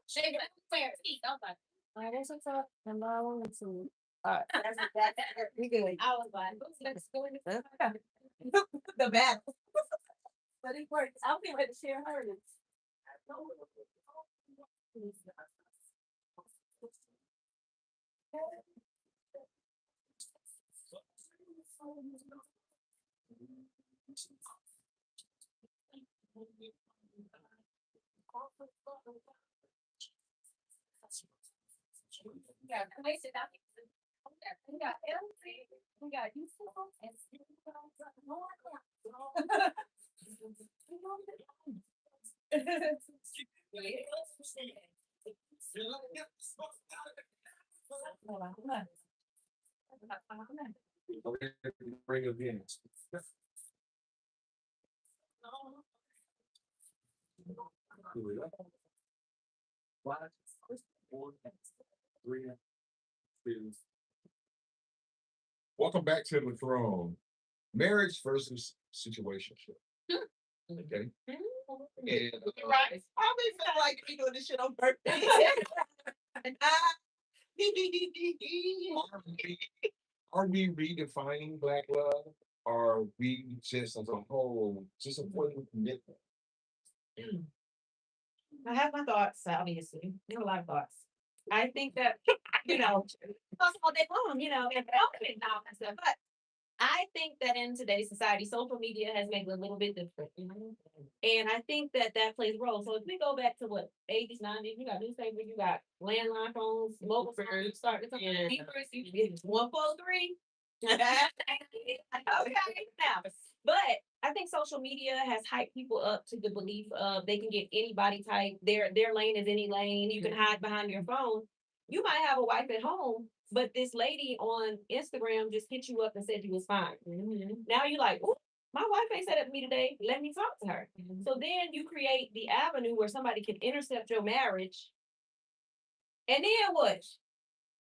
Shake it. Fair. Eat. Okay. All right, that's what's up. Number one, let's see. All right, that's we good. I was like, let's go in the battle. But it works. I'll be ready to share hers. We got Quincy, we got Elsie, we got Yusuf, and Bring it in. Five, four, three, two. Welcome back to the throne. Marriage versus situationship. Okay. And right. I always feel like we doing this shit on purpose. And are we redefining black love? Or are we just as a whole just avoiding commitment? I have my thoughts, obviously. I have a lot of thoughts. I think that, thoughts all day long, and and all that stuff. But I think that in today's society, social media has made it a little bit different. And I think that that plays a role. So if we go back to what, 80s, 90s, you got newspapers, you got landline phones, mobile phones, starting to beepers, you get 143. Okay, now, but I think social media has hyped people up to the belief of they can get any body type. Their lane is any lane. You can hide behind your phone. You might have a wife at home, but this lady on Instagram just hit you up and said you was fine. Now you're like, ooh, my wife ain't said it to me today. Let me talk to her. So then you create the avenue where somebody can intercept your marriage. And then what?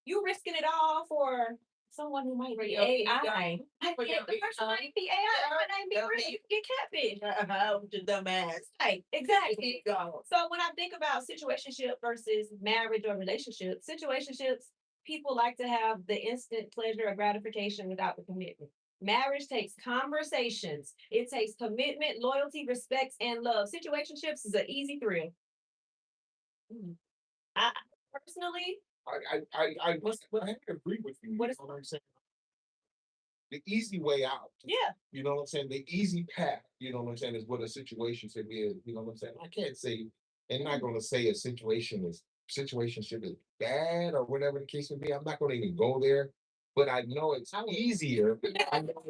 You risking it all for someone who might be AI. The person might be AI, might not be real. You can get catfish. Just dumbass. Right, exactly. So when I think about situationship versus marriage or relationship, situationships, people like to have the instant pleasure or gratification without the commitment. Marriage takes conversations. It takes commitment, loyalty, respect, and love. Situationships is an easy thrill. I personally, I have to agree with you. what is What I'm saying? The easy way out. yeah. You know what I'm saying? The easy path, you know what I'm saying, is what a situation should be. You know what I'm saying? I can't say, and not gonna say a situationship is bad or whatever the case may be. I'm not gonna even go there, but I know it's easier. I know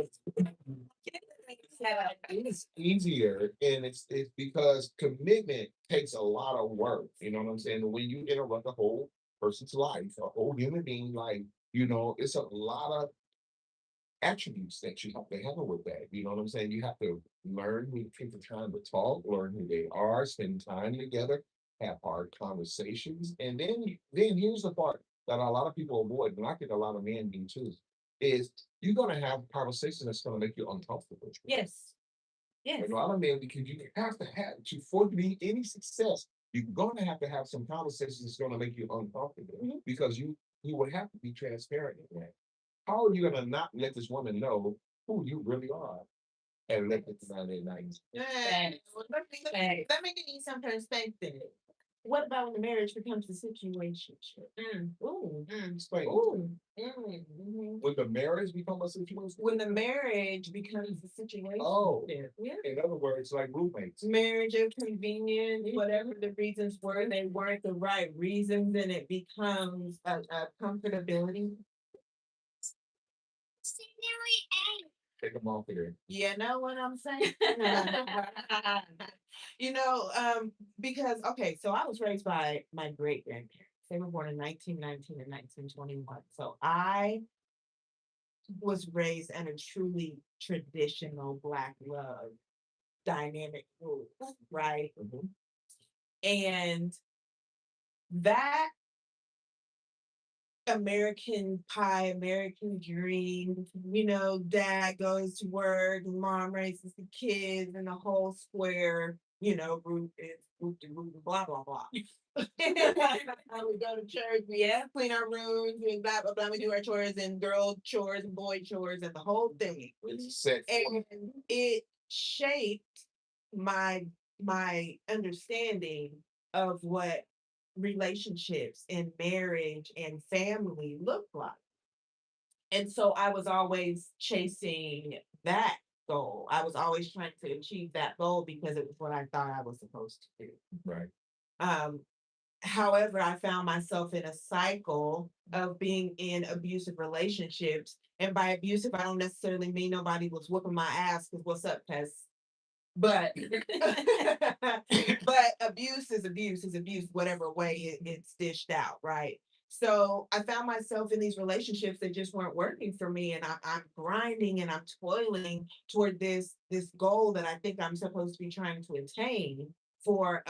it's easier, and it's because commitment takes a lot of work. You know what I'm saying? When you interrupt a whole person's life, a whole human being life, it's a lot of attributes that you have to handle with that. You know what I'm saying? You have to learn who take the time to talk, learn who they are, spend time together, have hard conversations. And then here's the part that a lot of people avoid, and I think a lot of men do too, is you're gonna have conversations that's gonna make you uncomfortable. Yes. Yes. And a lot of men, because you have to have for to be any success, you're gonna have to have some conversations that's gonna make you uncomfortable because you would have to be transparent in that. How are you gonna not let this woman know who you really are and let it down at night? Yeah. Let me give you some perspective. What about when the marriage becomes a situation? Ooh. Explain. Ooh. When the marriage become a situation? When the marriage becomes a situation. Oh, Yeah. in other words, like roommates. Marriage is convenient, whatever the reasons were, they weren't the right reasons, and it becomes a comfortability. Take them off here. You know what I'm saying? Because okay, so I was raised by my great grandparents. They were born in 1919 and 1921. So I was raised in a truly traditional Black love dynamic group, right? And that American pie, American dream, dad goes to work, mom raises the kids and the whole square. root is root to root, blah, blah, blah. We go to church, we clean our rooms, we blah, blah, blah, we do our chores and girl chores and boy chores and the whole thing. It's set. And it shaped my understanding of what relationships and marriage and family look like. And so I was always chasing that goal. I was always trying to achieve that goal because it was what I thought I was supposed to do. Right. Um, However, I found myself in a cycle of being in abusive relationships. And by abusive, I don't necessarily mean nobody was whooping my ass because what's up, Tess? But but abuse is abuse, whatever way it's dished out, right? So I found myself in these relationships that just weren't working for me, and I'm grinding and I'm toiling toward this goal that I think I'm supposed to be trying to attain for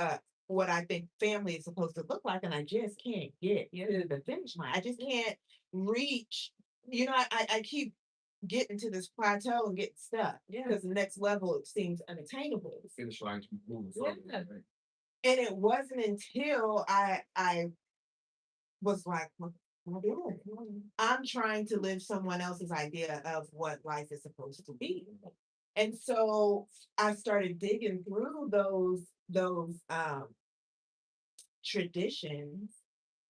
what I think family is supposed to look like, and I just can't get to the finish line. I just can't reach. I keep getting to this plateau and getting stuck because the next level it seems unattainable. The finish line to moving forward. Yeah. Right? And it wasn't until I was like, what am I doing? I'm trying to live someone else's idea of what life is supposed to be. And so I started digging through those traditions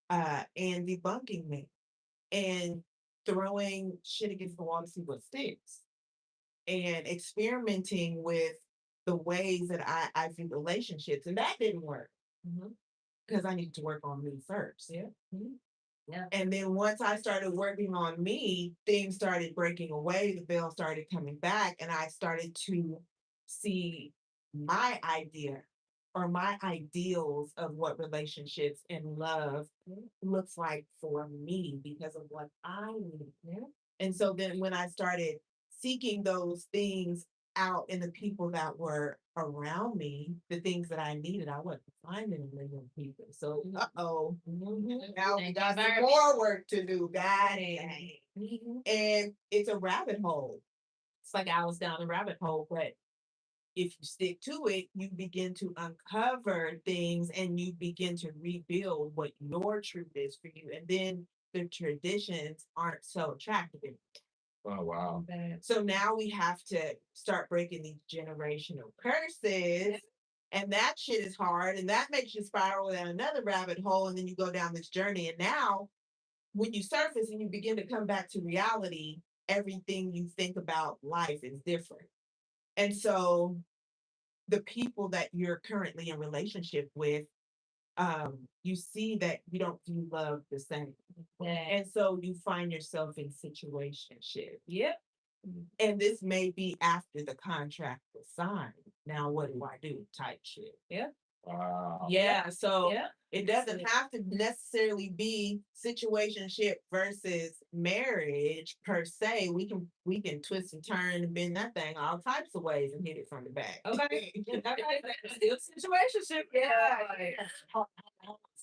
and debunking them and throwing shit against the wall to see what sticks and experimenting with the ways that I view relationships. And that didn't work because I needed to work on me first. Yeah. Yeah. And then once I started working on me, things started breaking away, the veil started coming back, and I started to see my idea or my ideals of what relationships and love looks like for me because of what I need. Yeah. And so then when I started seeking those things out in the people that were around me, the things that I needed, I wasn't finding them in them people. So, now we got some more work to do. Got it. And it's a rabbit hole. It's like I was down a rabbit hole, but if you stick to it, you begin to uncover things and you begin to rebuild what your truth is for you. And then the traditions aren't so attractive anymore. Oh wow. So now we have to start breaking these generational curses. And that shit is hard. And that makes you spiral down another rabbit hole. And then you go down this journey. And now, when you surface and you begin to come back to reality, everything you think about life is different. And so, the people that you're currently in relationship with, you see that you don't view love the same. And so you find yourself in situationship. Yep. And this may be after the contract was signed. Now what do I do? Type shit. Yeah. Wow. Yeah. So Yeah. it doesn't have to necessarily be situationship versus marriage per se. We can twist and turn and bend that thing all types of ways and hit it from the back. Okay. Still situationship. Yeah. How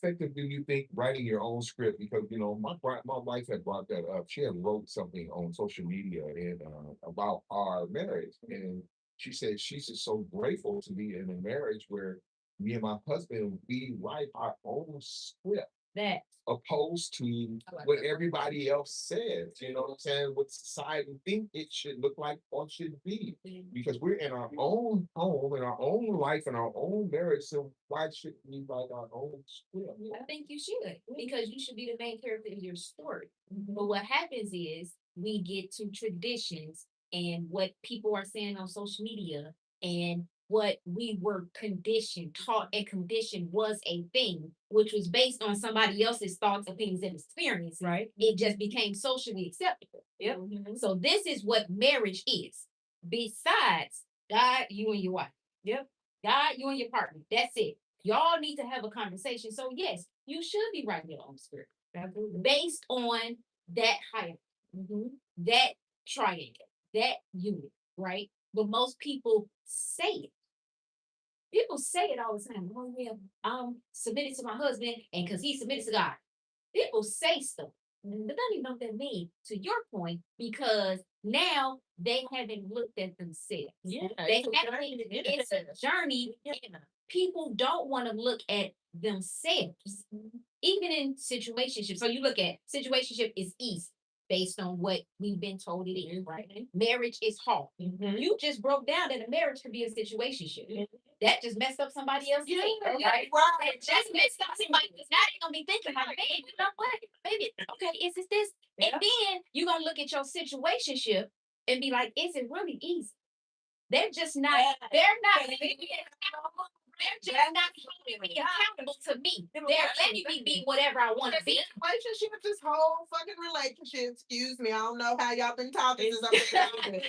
effective do you think writing your own script? Because my wife had brought that up. She had wrote something on social media and about our marriage, and she said she's just so grateful to be in a marriage where me and my husband we write our own script That. opposed to like what that. everybody else says. You know what I'm saying? What society think it should look like or should be. Because we're in our own home, in our own life, in our own marriage. So why should we write our own script? I think you should because you should be the main character in your story. But what happens is we get to traditions and what people are saying on social media and what we were conditioned, taught, and conditioned was a thing, which was based on somebody else's thoughts, opinions, and experience. Right. It just became socially acceptable. Yep. So this is what marriage is. Besides God, you and your wife. Yep. God, you and your partner. That's it. Y'all need to have a conversation. So yes, you should be writing your own script Absolutely. based on that hierarchy, that triangle, that unit, right? But most people say it. People say it all the time. Oh yeah, I'm submitted to my husband, and because he submitted to God. People say stuff, but don't even know what that means. To your point, because now they haven't looked at themselves. Yeah, They haven't, it's a journey. And people don't want to look at themselves, even in situationships. So you look at situationship is easy based on what we've been told it is, right? Marriage is hard. You just broke down that a marriage could be a situationship. That just messed up somebody else's day, right? That just messed up somebody because now they're gonna be thinking about, man, you know what? Maybe okay, is this? And then you're gonna look at your situationship and be like, is it really easy? They're just not, they're not, they're just not holding me accountable to me. They're letting me be whatever I want to be. Relationship, this whole fucking relationship. Excuse me, I don't know how y'all been talking since I've been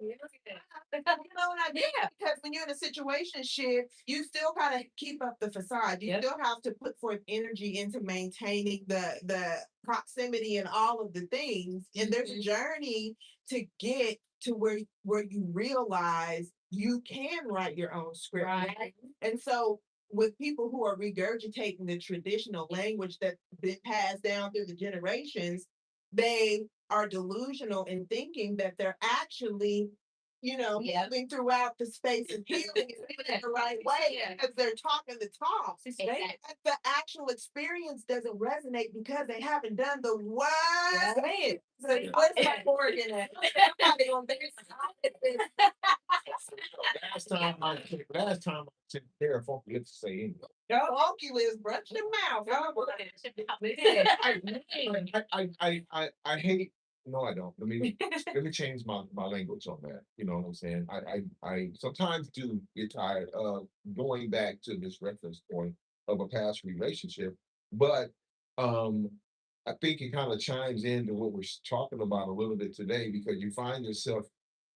You know what I mean? Because when you're in a situationship, you still kind of keep up the facade. You still have to put forth energy into maintaining the proximity and all of the things. And there's a journey to get to where you realize you can write your own script. Right. And so with people who are regurgitating the traditional language that's been passed down through the generations, they are delusional in thinking that they're actually, moving throughout the space and healing and doing it the right way because they're talking the talk. Exactly. But the actual experience doesn't resonate because they haven't done the work. So what's that word in it? Last time I took care of funky, let's say anyway. Funky is brush your mouth. I hate. No, I don't. Let me change my language on that. You know what I'm saying? I sometimes do get tired of going back to this reference point of a past relationship, but um, I think it kind of chimes into what we're talking about a little bit today because you find yourself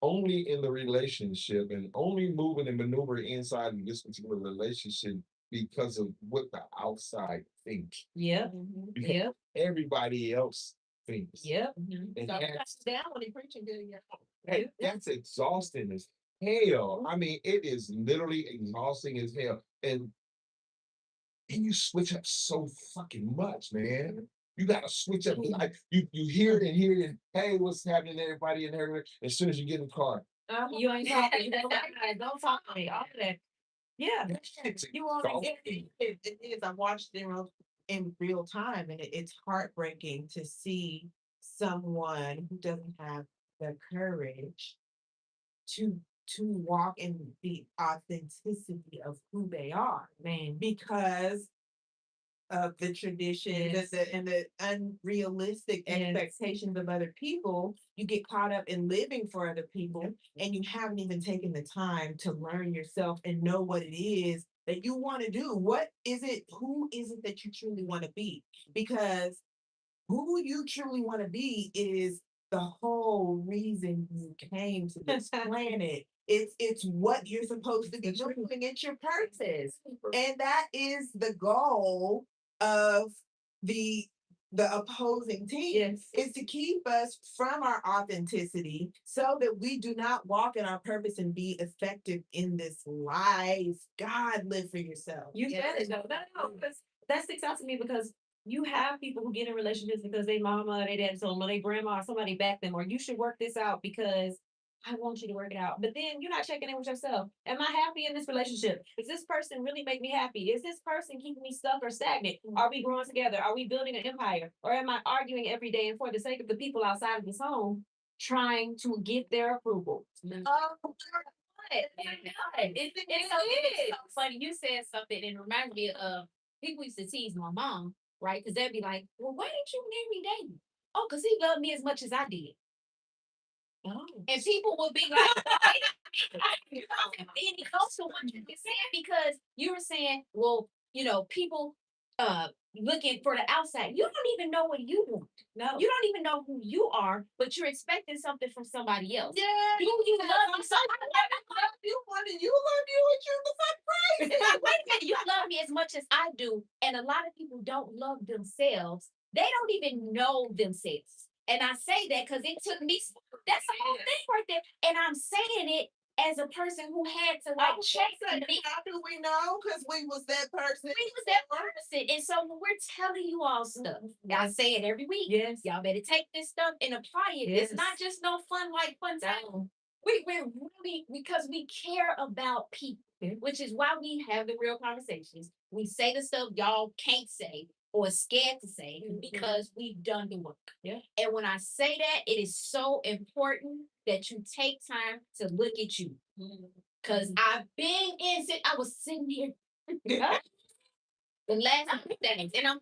only in the relationship and only moving and maneuvering inside of this particular relationship because of what the outside thinks. Yep. Because Yep. everybody else thinks. Yep. And So that's, down when he preaching good again. that's exhausting as hell. I mean, it is literally exhausting as hell. And you switch up so fucking much, man. You gotta switch up. Like you hear it and hear it. And, hey, what's happening, to everybody in there? As soon as you get in the car, You ain't talking. You don't talk to me. All of that. Yeah. it's You want exhausting. It is. I watched it in real time, and it's heartbreaking to see someone who doesn't have the courage to walk in the authenticity of who they are, man. because of the tradition Yes. and the unrealistic Yes. expectations of other people. You get caught up in living for other people, and you haven't even taken the time to learn yourself and know what it is that you want to do. What is it? Who is it that you truly want to be? Because who you truly want to be is the whole reason you came to this planet. It's what you're supposed to be doing. It's your purpose, and that is the goal of the opposing team. Yes. Is to keep us from our authenticity so that we do not walk in our purpose and be effective in this life. God, live for yourself. You said it though. No, because that sticks out to me because you have people who get in relationships because they mama, they dad told them, or they grandma, or somebody back them, or you should work this out because I want you to work it out. But then you're not checking in with yourself. Am I happy in this relationship? Does this person really make me happy? Is this person keeping me stuck or stagnant? Are we growing together? Are we building an empire? Or am I arguing every day and for the sake of the people outside of this home, trying to get their approval? It's so funny. You said something and it reminds me of people used to tease my mom, right? Because they'd be like, well, why didn't you name me David? Oh, because he loved me as much as I did. Oh. And people would be like, you know, and it goes to what you were saying because you were saying, well, people looking for the outside. You don't even know what you want. No. You don't even know who you are, but you're expecting something from somebody else. Yeah. Who you love so You wanted you love you and you the fuck it's like, wait a minute, you love me as much as I do. And a lot of people don't love themselves. They don't even know themselves. And I say that because it took me, that's the whole thing right there. And I'm saying it as a person who had to like check me. How do we know? Because we was that person. We was that person. Listen, and so when we're telling you all stuff, I say it every week. Yes. Y'all better take this stuff and apply it. It's not Yes. just no fun like fun time. No. We're really because we care about people, which is why we have the real conversations. We say the stuff y'all can't say or scared to say because we've done the work. Yeah. And when I say that, it is so important that you take time to look at you. Because I've been in I was sitting here the last couple days, and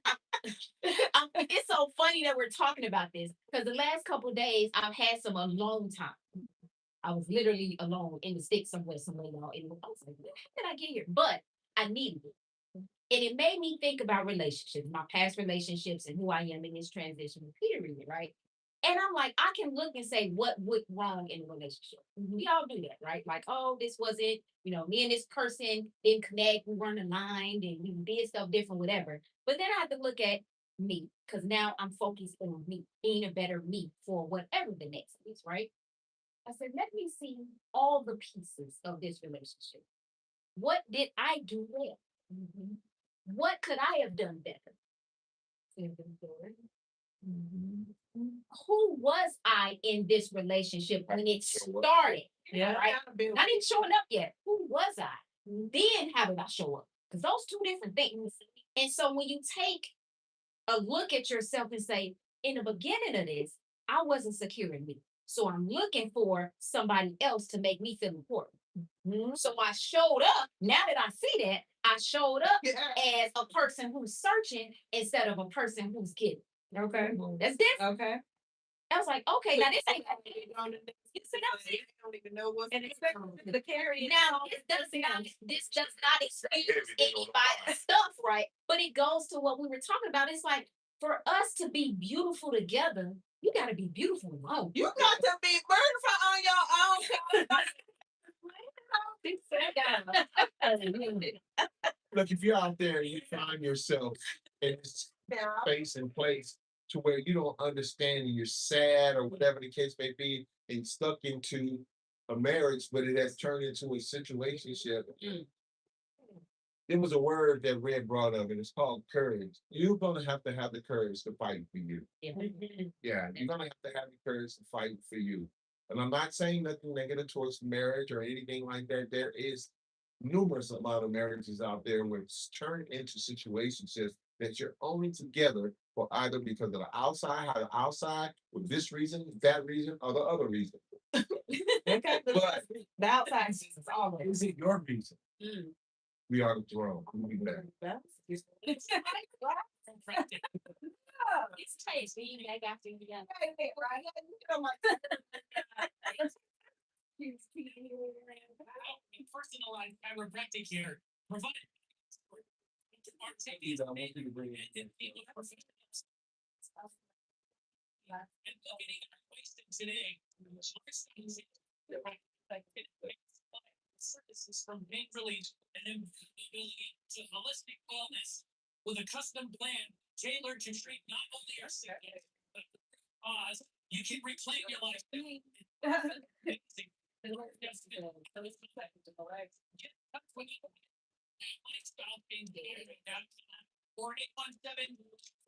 it's so funny that we're talking about this because the last couple days I've had some alone time. I was literally alone in the sticks somewhere, y'all. And I was like, how did I get here? But I needed it. And it made me think about relationships, my past relationships, and who I am in this transition period, right? And I'm like, I can look and say what went wrong in a relationship. We all do that, right? Like, oh, this wasn't, me and this person didn't connect, we weren't aligned, and we did stuff different, whatever. But then I have to look at me because now I'm focused on me, being a better me for whatever the next is, right? I said, let me see all the pieces of this relationship. What did I do well? What could I have done better? Who was I in this relationship when it started? Yeah. Right? Not even showing up yet. Who was I? Then how did I show up? Because those two different things. And so when you take a look at yourself and say, in the beginning of this, I wasn't secure in me. So I'm looking for somebody else to make me feel important. So I showed up. Now that I see that, I showed up as a person who's searching instead of a person who's giving. Okay. That's different. Okay. I was like, okay, now this ain't. Don't even know what's And it's the carry. Now this does not excuse anybody's stuff, right? But it goes to what we were talking about. It's like for us to be beautiful together, you got to be beautiful alone. You got to be beautiful on your own. Look, if you're out there and you find yourself in this space and place to where you don't understand and you're sad or whatever the case may be, and stuck into a marriage, but it has turned into a situationship. There was a word that Red brought up, and it's called courage. You're gonna have to have the courage to fight for you. Yeah, you're gonna have to have the courage to fight for you. And I'm not saying nothing negative towards marriage or anything like that. There is numerous amount of marriages out there where it's turned into situationships that you're only together for either because of the outside, with this reason, that reason, or the other reason. Okay. But The outside is always. is it your reason? We are the throne. We'll be back. It's taste. We ain't got to together. Personalized chiropractic care provided. These are most people bring in. And getting wasted today. Services from pain relief and mobility to holistic wellness with a custom plan tailored to treat not only your sickness but the cause. You can reclaim your life. Lifestyle change or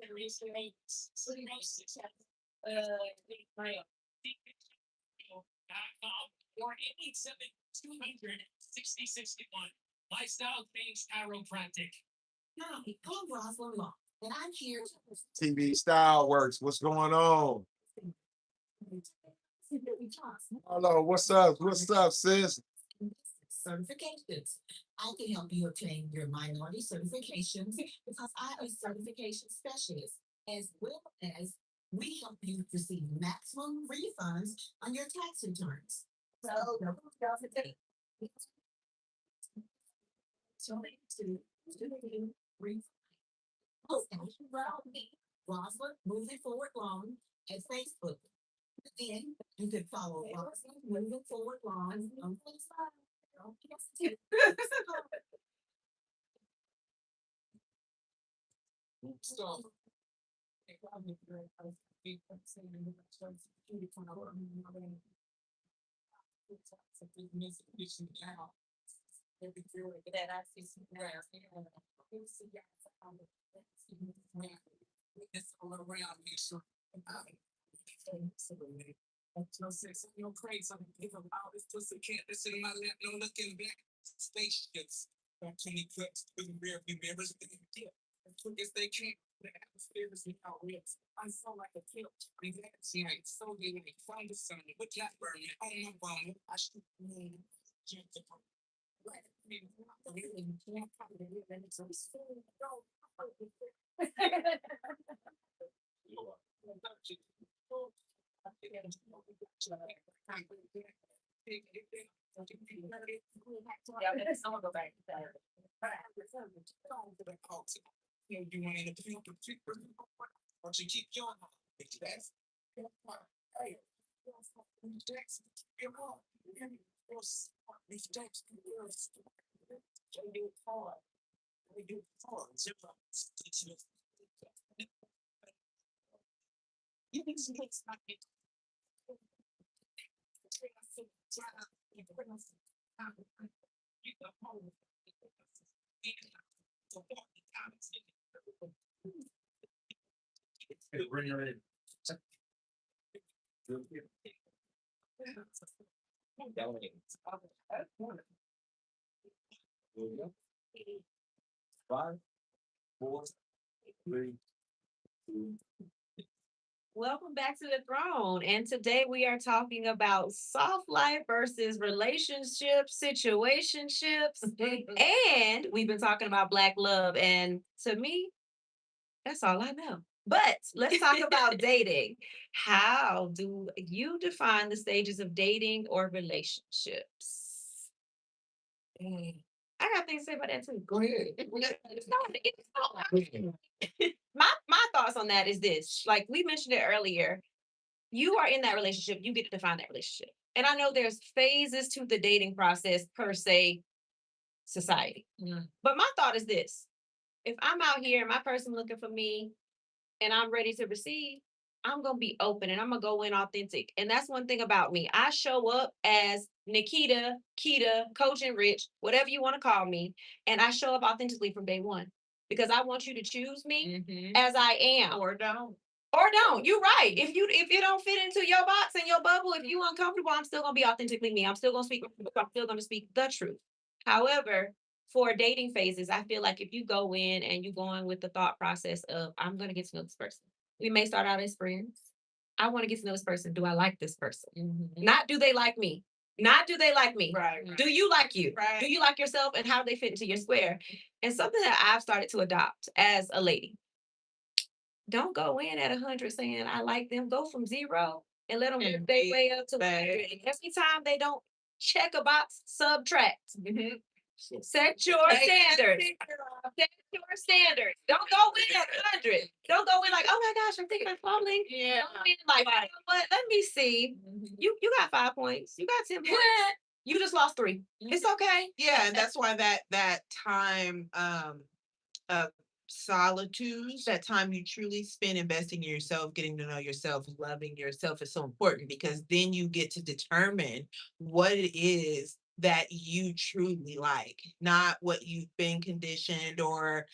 817-306-or 887-200-6061. Lifestyle change chiropractic. Hi, I'm Rosalind Law, and I'm here TV Style Works. What's going on? Hello, what's up? What's up, sis? certifications. I can help you obtain your minority certifications because I am a certification specialist, as well as we help you receive maximum refunds on your tax returns. So, Rosalind Moving Forward Loan at Facebook. Then you can follow Rosalind Moving Forward Loan on Facebook. So, It's all around me, so no sex in your crazy. Give up all this pussy can't listen to my lap, no looking back. Spaceships, back 20 clips, with rear view mirrors, as quick as they can. The atmosphere is without rips. I feel like a kilt. Relax, night, so they like find the sun with that burning on my bone. I should be gentle. Right. Yeah, that's I'm gonna go back to that. You want to but you keep your that's hey, you think it's not Bring her in. Five, four, three, two. Welcome back to the throne. And today we are talking about soft life versus relationships, situationships, and we've been talking about Black love. And to me, that's all I know. But let's talk about dating. How do you define the stages of dating or relationships? I got things to say about that too. Go ahead. My thoughts on that is this. Like we mentioned it earlier, you are in that relationship, you get to define that relationship. And I know there's phases to the dating process per se, society. But my thought is this: if I'm out here and my person looking for me and I'm ready to receive, I'm gonna be open and I'm gonna go in authentic. And that's one thing about me. I show up as Nikita, Kita, Coach and Rich, whatever you want to call me, and I show up authentically from day one because I want you to choose me as I am. Or don't. Or don't. You're right. If you don't fit into your box and your bubble, if you uncomfortable, I'm still gonna be authentically me. I'm still gonna speak. I'm still gonna speak the truth. However, for dating phases, I feel like if you go in and you go in with the thought process of I'm gonna get to know this person. We may start out as friends. I want to get to know this person. Do I like this person? Not do they like me? Not do they like me? Right. Do you like you? Right. Do you like yourself and how do they fit into your square? And something that I've started to adopt as a lady. Don't go in at 100 saying I like them. Go from 0 and let them And work their be way up to 100. back. Every time they don't check a box, subtract. Set your Take that standards. picture off. Set your standards. Don't go in at 100. Don't go in like, oh my gosh, I'm thinking of falling. Yeah. Go in like, you know what? Let me see. You got 5 points. You got 10 points. You just lost 3. It's okay. Yeah, and that's why that time of solitude, that time you truly spend investing in yourself, getting to know yourself, loving yourself is so important because then you get to determine what it is that you truly like, not what you've been conditioned or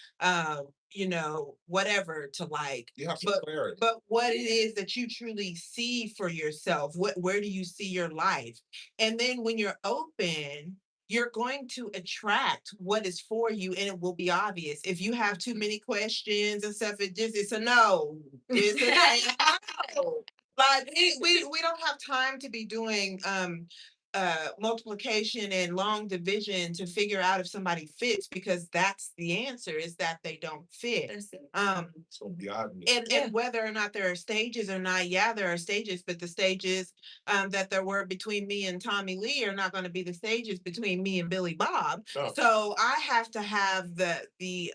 whatever to like. You have some But clarity. but what it is that you truly see for yourself, where do you see your life? And then when you're open, you're going to attract what is for you and it will be obvious. If you have too many questions and stuff, it's a no. It's a no. Like we don't have time to be doing multiplication and long division to figure out if somebody fits because that's the answer is that they don't fit. That's it. So be obvious. And whether or not there are stages or not, yeah, there are stages, but the stages that there were between me and Tommy Lee are not going to be the stages between me and Billy Bob. No. So I have to have the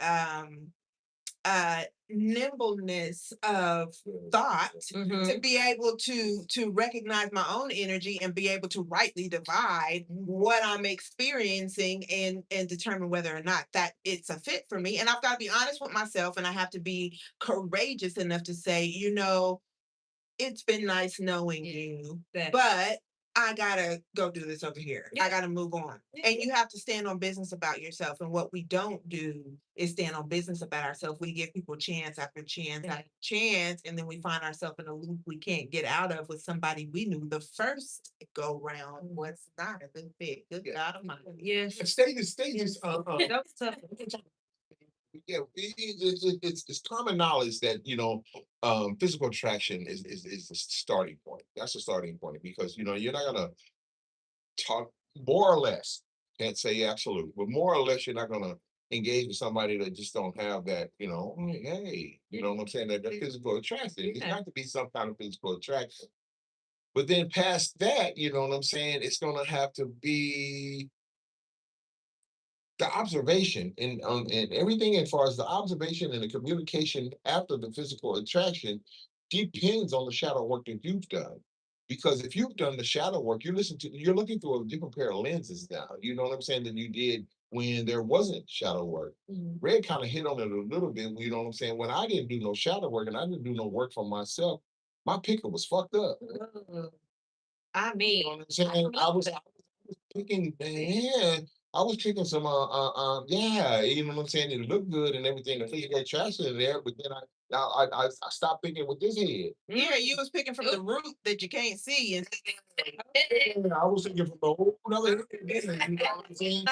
nimbleness of thought to be able to recognize my own energy and be able to rightly divide what I'm experiencing and determine whether or not that it's a fit for me. And I've got to be honest with myself and I have to be courageous enough to say, it's been nice knowing you, That- but I gotta go do this over here. Yeah. I gotta move on. And you have to stand on business about yourself. And what we don't do is stand on business about ourselves. We give people chance after chance after chance, and then we find ourselves in a loop we can't get out of with somebody we knew the first go round was not a good fit. Good God Almighty. Yes. Stages, That was tough. yeah, it's common knowledge that, physical attraction is the starting point. That's the starting point because, you're not gonna talk more or less, can't say absolute, but more or less, you're not gonna engage with somebody that just don't have that, hey, you know what I'm saying? That physical attraction. It's Yeah. got to be some kind of physical attraction. But then past that, you know what I'm saying? It's gonna have to be the observation and everything as far as the observation and the communication after the physical attraction depends on the shadow work that you've done. Because if you've done the shadow work, you're looking through a different pair of lenses now. You know what I'm saying? Than you did when there wasn't shadow work. Red kind of hit on it a little bit. You know what I'm saying? When I didn't do no shadow work and I didn't do no work for myself, my picker was fucked up. I You mean, know what I'm saying? I was picking, man. I was picking some, yeah, you know what I'm saying? It looked good and everything. The physical attraction in there, but then I stopped picking with this head. Yeah, you was picking from the root that you can't see. And Yeah, I was thinking from the whole other head. You know what I'm saying?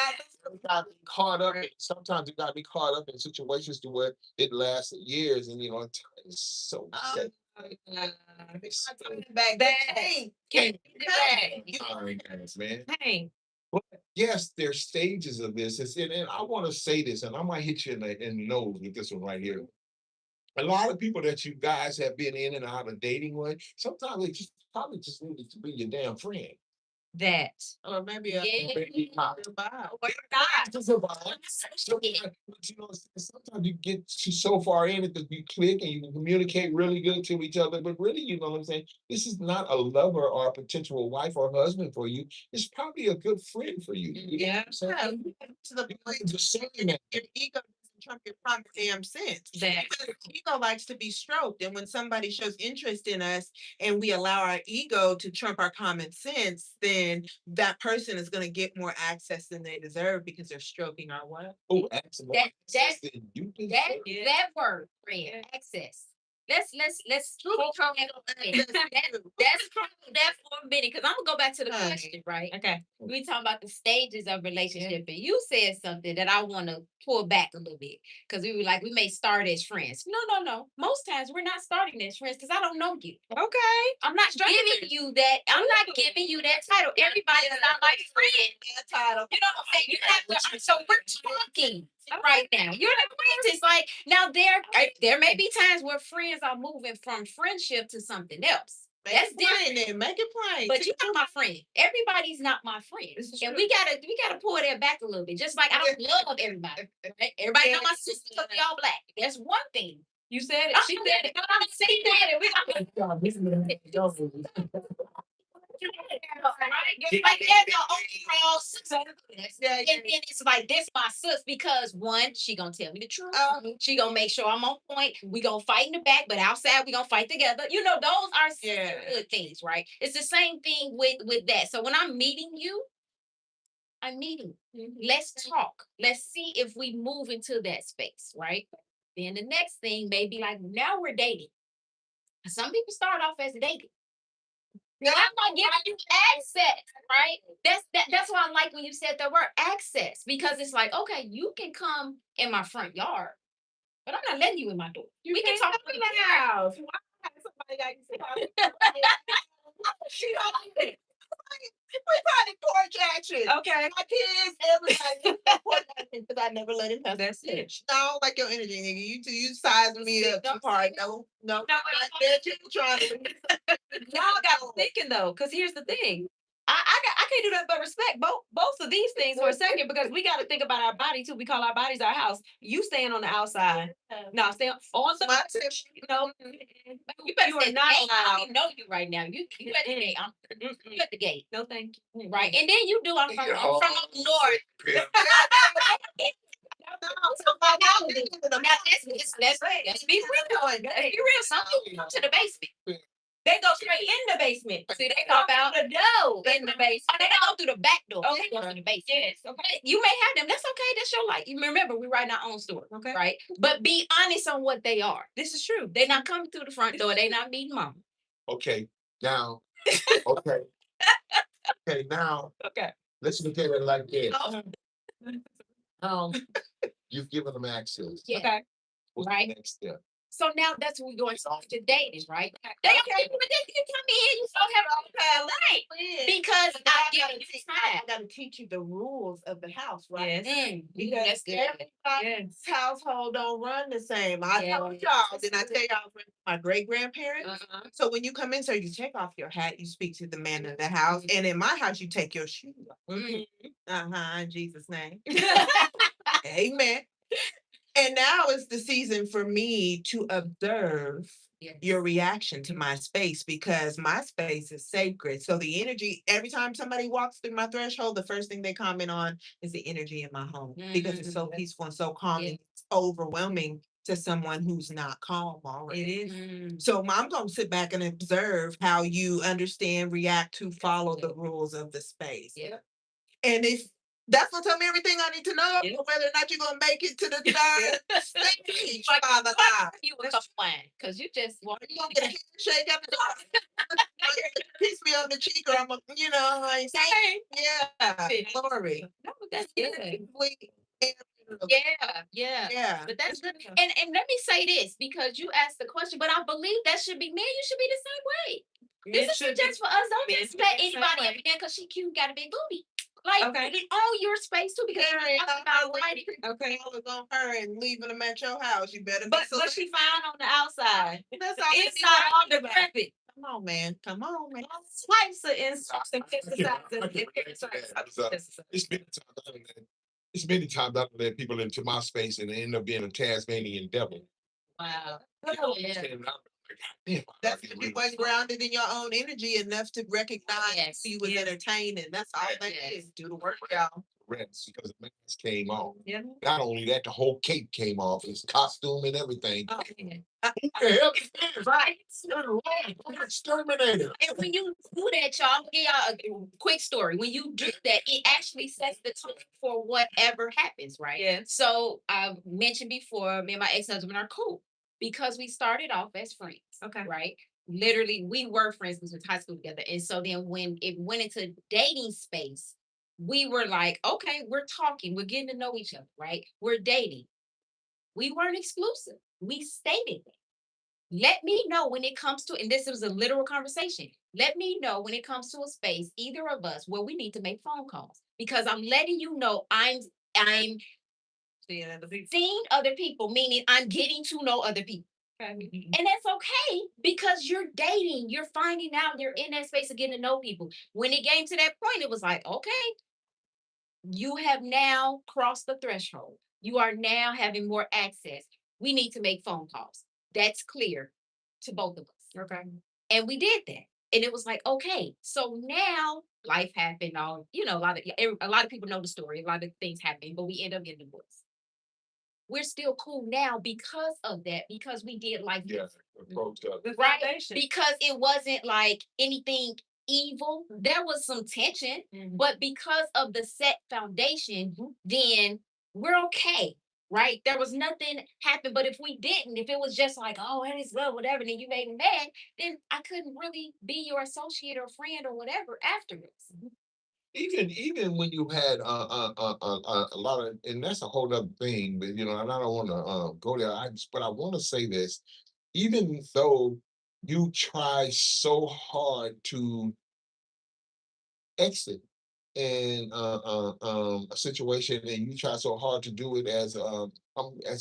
It got me caught up. Sometimes it got me caught up in situations to where it lasted years, and it's so sad. back That- hey, can't Sorry, guys, man. Hey, But yes, there's stages of this. And I want to say this, and I might hit you in the nose with this one right here. A lot of people that you guys have been in and out of dating with, sometimes they just probably just needed to be your damn friend. that. or maybe Yeah. Maybe not. Wow. Or not. Just about. Sometimes, but sometimes you get so far in it that you click and you can communicate really good to each other. But really, you know what I'm saying? This is not a lover or a potential wife or husband for you. It's probably a good friend for you. You know what I'm saying? To the You point can discern that. your ego doesn't trump your common damn sense. That. Because ego likes to be stroked. And when somebody shows interest in us and we allow our ego to trump our common sense, then that person is going to get more access than they deserve because they're stroking our what? Oh, excellent. That- You can That say. Yeah. that word, friend, access. Let's hold on that for a minute. That's that for a minute because I'm gonna go back to the Right. question, right? Okay. We talking about the stages of relationship, and you said something that I want to pull back a little bit because we were like, we may start as friends. No. Most times we're not starting as friends because I don't know you. Okay. I'm not giving you that. I'm not giving you that title. Everybody's not my friend. Title. You know what I'm saying? You have to. So we're talking right now. You're an acquaintance. Like now, there may be times where friends are moving from friendship to something else. That's different. Then make it plain. But you're not my friend. Everybody's not my friend, This is and true. we gotta pull that back a little bit. Just like I don't love everybody. Right? Everybody know my sister because we all black. That's one thing. You said it. She said it. No, I'm saying that. Right? Like there's no overall sister. And then it's like this my sis because one, she gonna tell me the truth. She gonna make sure I'm on point. We gonna fight in the back, but outside we gonna fight together. You know, those are good things, right? It's the same thing with that. So when I'm meeting you, I'm meeting you. Let's talk. Let's see if we move into that space, right? Then the next thing may be like, now we're dating. Some people start off as dating. Now I'm not giving you access, right? That's why I like when you said the word access because it's like, okay, you can come in my front yard, but I'm not letting you in my door. We can talk in the house. We're trying to porch action. Okay. My kids, everybody, porch action because I never let him touch. That's it. No, I don't like your energy, nigga. You size me up too hard. No. No, They're trying to. Y'all got me thinking though, because here's the thing. I can't do that but respect both of these things for a second because we got to think about our body too. We call our bodies our house. You staying on the outside. No, stay on the no. You better You are stay not not I allowed. don't even know you right now. You at the gate. You at the gate. No, thank you. Right. And then you do I'm from Yeah. up north. Yeah. Now let's be real. Let's be real. Some people come to the basement. They go straight in the basement. See, they Come pop out out the door in the Oh, basement. they go through the back door. Okay. They go through the basement. Yes, okay. You may have them. That's okay. That's your life. You remember, we writing our own story, Okay. right? But be honest on what they are. This is true. They're not coming through the front door. They're not meeting mom. Okay, now, okay. Okay, now, Okay. let's look at it like this. Um, You've given them access. yeah. Okay. What's Right. the next step? So now that's what we're going to dating, right? They don't Okay. but they can come in. You still have right because But then I I give gotta you teach- time. I gotta teach you the rules of the house, right? Yes. Because That's good. everybody's Yes. household don't run the same. I Yeah. told y'all, did I tell y'all from my great grandparents? Uh-huh. So when you come in, sir, you take off your hat, you speak to the man of the house, and in my house, you take your shoes off. Mm. In Jesus' name. Amen. And now is the season for me to observe Yes. your reaction to my space because my space is sacred. So the energy, every time somebody walks through my threshold, the first thing they comment on is the energy in my home because it's so Mhm. peaceful and so calm. Yeah. And it's overwhelming to someone who's not calm already. It is. Mm. So I'm going to sit back and observe how you understand, react to, follow the rules of the space. Yeah. And if that's gonna tell me everything I need to know, Yeah. whether or not you're gonna make it to the third stage, Father God. You will come fine because you just want You gonna get a handshake at the door. Kiss me on the cheek, or I'm gonna, like, yeah, glory. No, that's good. Yeah, Yeah. But that's good. Yeah. And let me say this because you asked the question, but I believe that should be men. You should be the same way. Men This should is just for us. Don't men just should let be the same anybody way. up in there because she cute got a big booty. Like Okay. get on your space too because Mary, you're talking I'm about writing. okay. Calling on her and leaving them at your house. You better. But she fine on the outside. That's all. Inside all the decrepit. Come on, man. Come on, man. Swipes of insects and pesticides and I can pesticides. imagine that. It's many times I've let people into my space and they end up being a Tasmanian devil. Wow. You know, Yeah. and I'm like, "God damn, I That's get when rid you of wasn't grounded in your own energy enough to recognize Yes, who you was yes. entertaining. That's all that Yes. is. Do the work, y'all. rest because the mask came off. Yeah. Not only that, the whole cape came off, his costume and everything. Oh, Who the hell is this? right. Exterminator. And when you do that, y'all, I'm gonna give y'all a quick story. When you do that, it actually sets the tone for whatever happens, right? Yeah. So I mentioned before, me and my ex-husband are cool because we started off as friends. Okay. Right. Literally, we were friends because we went to high school together. And so then when it went into dating space, we were like, okay, we're talking, we're getting to know each other, right? We're dating. We weren't exclusive. We stated that. Let me know when it comes to, and this was a literal conversation. Let me know when it comes to a space, either of us, where we need to make phone calls because I'm letting you know I'm Seeing other people. seeing other people, meaning I'm getting to know other people. Okay. And that's okay because you're dating, you're finding out, you're in that space of getting to know people. When it came to that point, it was like, okay, you have now crossed the threshold. You are now having more access. We need to make phone calls. That's clear to both of us. Okay. And we did that. And it was like, okay, so now life happened. All a lot of people know the story. A lot of things happened, but we end up getting divorced. We're still cool now because of that, because we did life Yeah, different. approach up. The Right? foundation. Because it wasn't like anything evil. There was some tension, Mhm. but because of the set foundation, then we're okay. Right? There was nothing happened. But if we didn't, if it was just like, oh, it is love, whatever, then you made me mad, then I couldn't really be your associate or friend or whatever afterwards. Even when you had a lot of, and that's a whole other thing, but and I don't want to go there. But I want to say this: even though you try so hard to exit in a situation, and you try so hard to do it as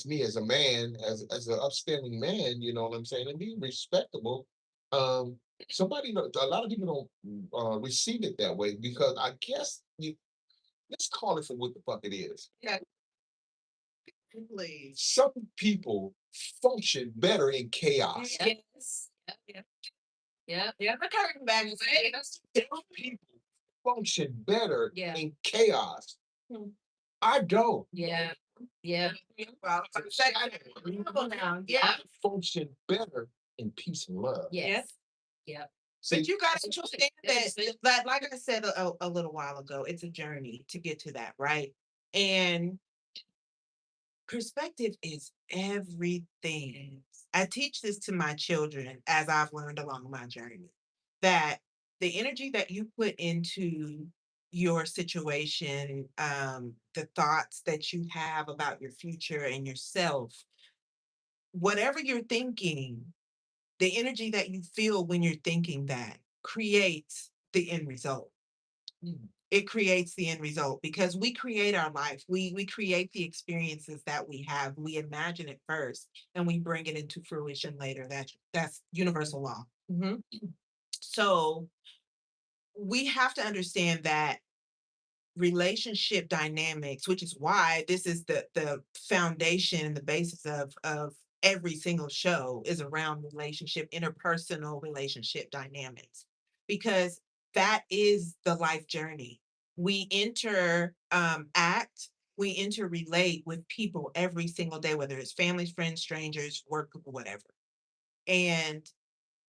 me as a man, as an upstanding man, you know what I'm saying, and be respectable. Um, a lot of people don't receive it that way because I guess let's call it for what the fuck it is. Please. Some people function better in chaos. Yes. Yep. Yeah. The curtain back. Some people function better Yeah. in chaos. Hmm. I don't. Yeah. Yeah. Well, Now. yeah. I function better in peace and love. Yes. See, But you gotta understand that, like I said a little while ago, it's a journey to get to that, right? And perspective is everything. I teach this to my children as I've learned along my journey that the energy that you put into your situation, the thoughts that you have about your future and yourself, whatever you're thinking, the energy that you feel when you're thinking that creates the end result. It creates the end result because we create our life. We create the experiences that we have. We imagine it first and we bring it into fruition later. That's universal law. So we have to understand that relationship dynamics, which is why this is the foundation and the basis of every single show is around relationship, interpersonal relationship dynamics, because that is the life journey. We act, we interrelate with people every single day, whether it's families, friends, strangers, work, whatever. And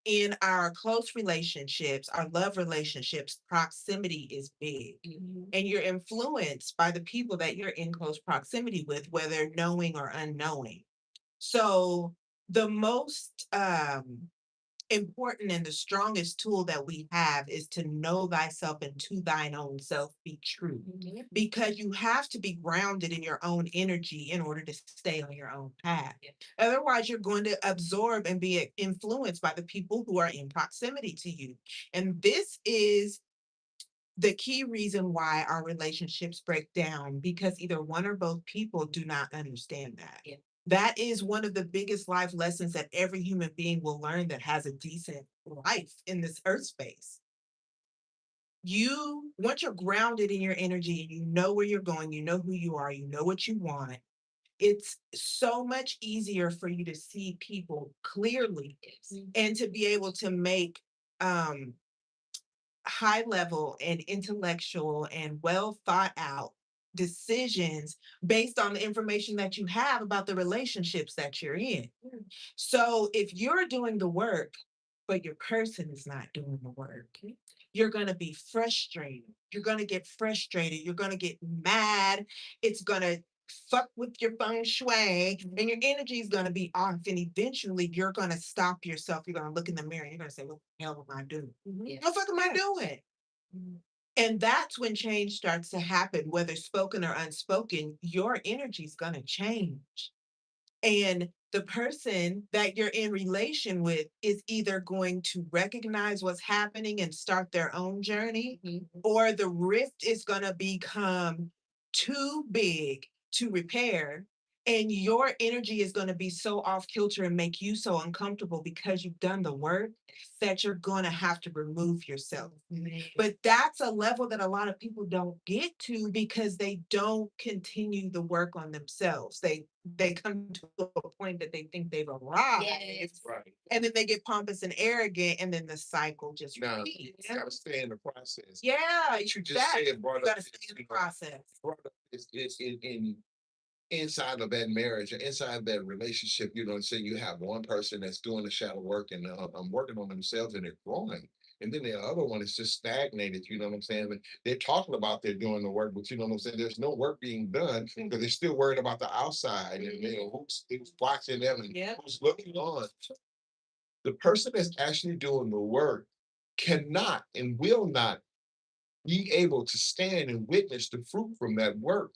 in our close relationships, our love relationships, proximity is big. And you're influenced by the people that you're in close proximity with, whether knowing or unknowing. So the most important and the strongest tool that we have is to know thyself and to thine own self be true. Because you have to be grounded in your own energy in order to stay on your own path. Otherwise, you're going to absorb and be influenced by the people who are in proximity to you. And this is the key reason why our relationships break down, because either one or both people do not understand that. That is one of the biggest life lessons that every human being will learn that has a decent life in this earth space. Once you're grounded in your energy and you know where you're going, you know who you are, you know what you want, it's so much easier for you to see people clearly and to be able to make high level and intellectual and well thought out decisions based on the information that you have about the relationships that you're in. So if you're doing the work, but your person is not doing the work, you're going to be frustrated. You're going to get frustrated. You're going to get mad. It's going to fuck with your feng shui and your energy is going to be off. And eventually you're going to stop yourself. You're going to look in the mirror. And you're going to say, what the hell am I doing? What the fuck am I doing? And that's when change starts to happen, whether spoken or unspoken, your energy is going to change. And the person that you're in relation with is either going to recognize what's happening and start their own journey, or the rift is going to become too big to repair. And your energy is going to be so off kilter and make you so uncomfortable because you've done the work that you're going to have to remove yourself. But that's a level that a lot of people don't get to because they don't continue the work on themselves. They come to a point that they think they've arrived. right. And then they get pompous and arrogant, and then the cycle just Now, repeats. you gotta stay in the process. Yeah, What you just said brought you gotta up stay this, in the you know, process. brought up this in inside of that marriage or inside of that relationship, you know, say you have one person that's doing the shadow work and working on themselves and they're growing. And then the other one is just stagnated, you know what I'm saying? But they're talking about they're doing the work, but you know what I'm saying? There's no work being done because they're still worried about the outside and you know who's watching them and who's looking on. The person that's actually doing the work cannot and will not be able to stand and witness the fruit from that work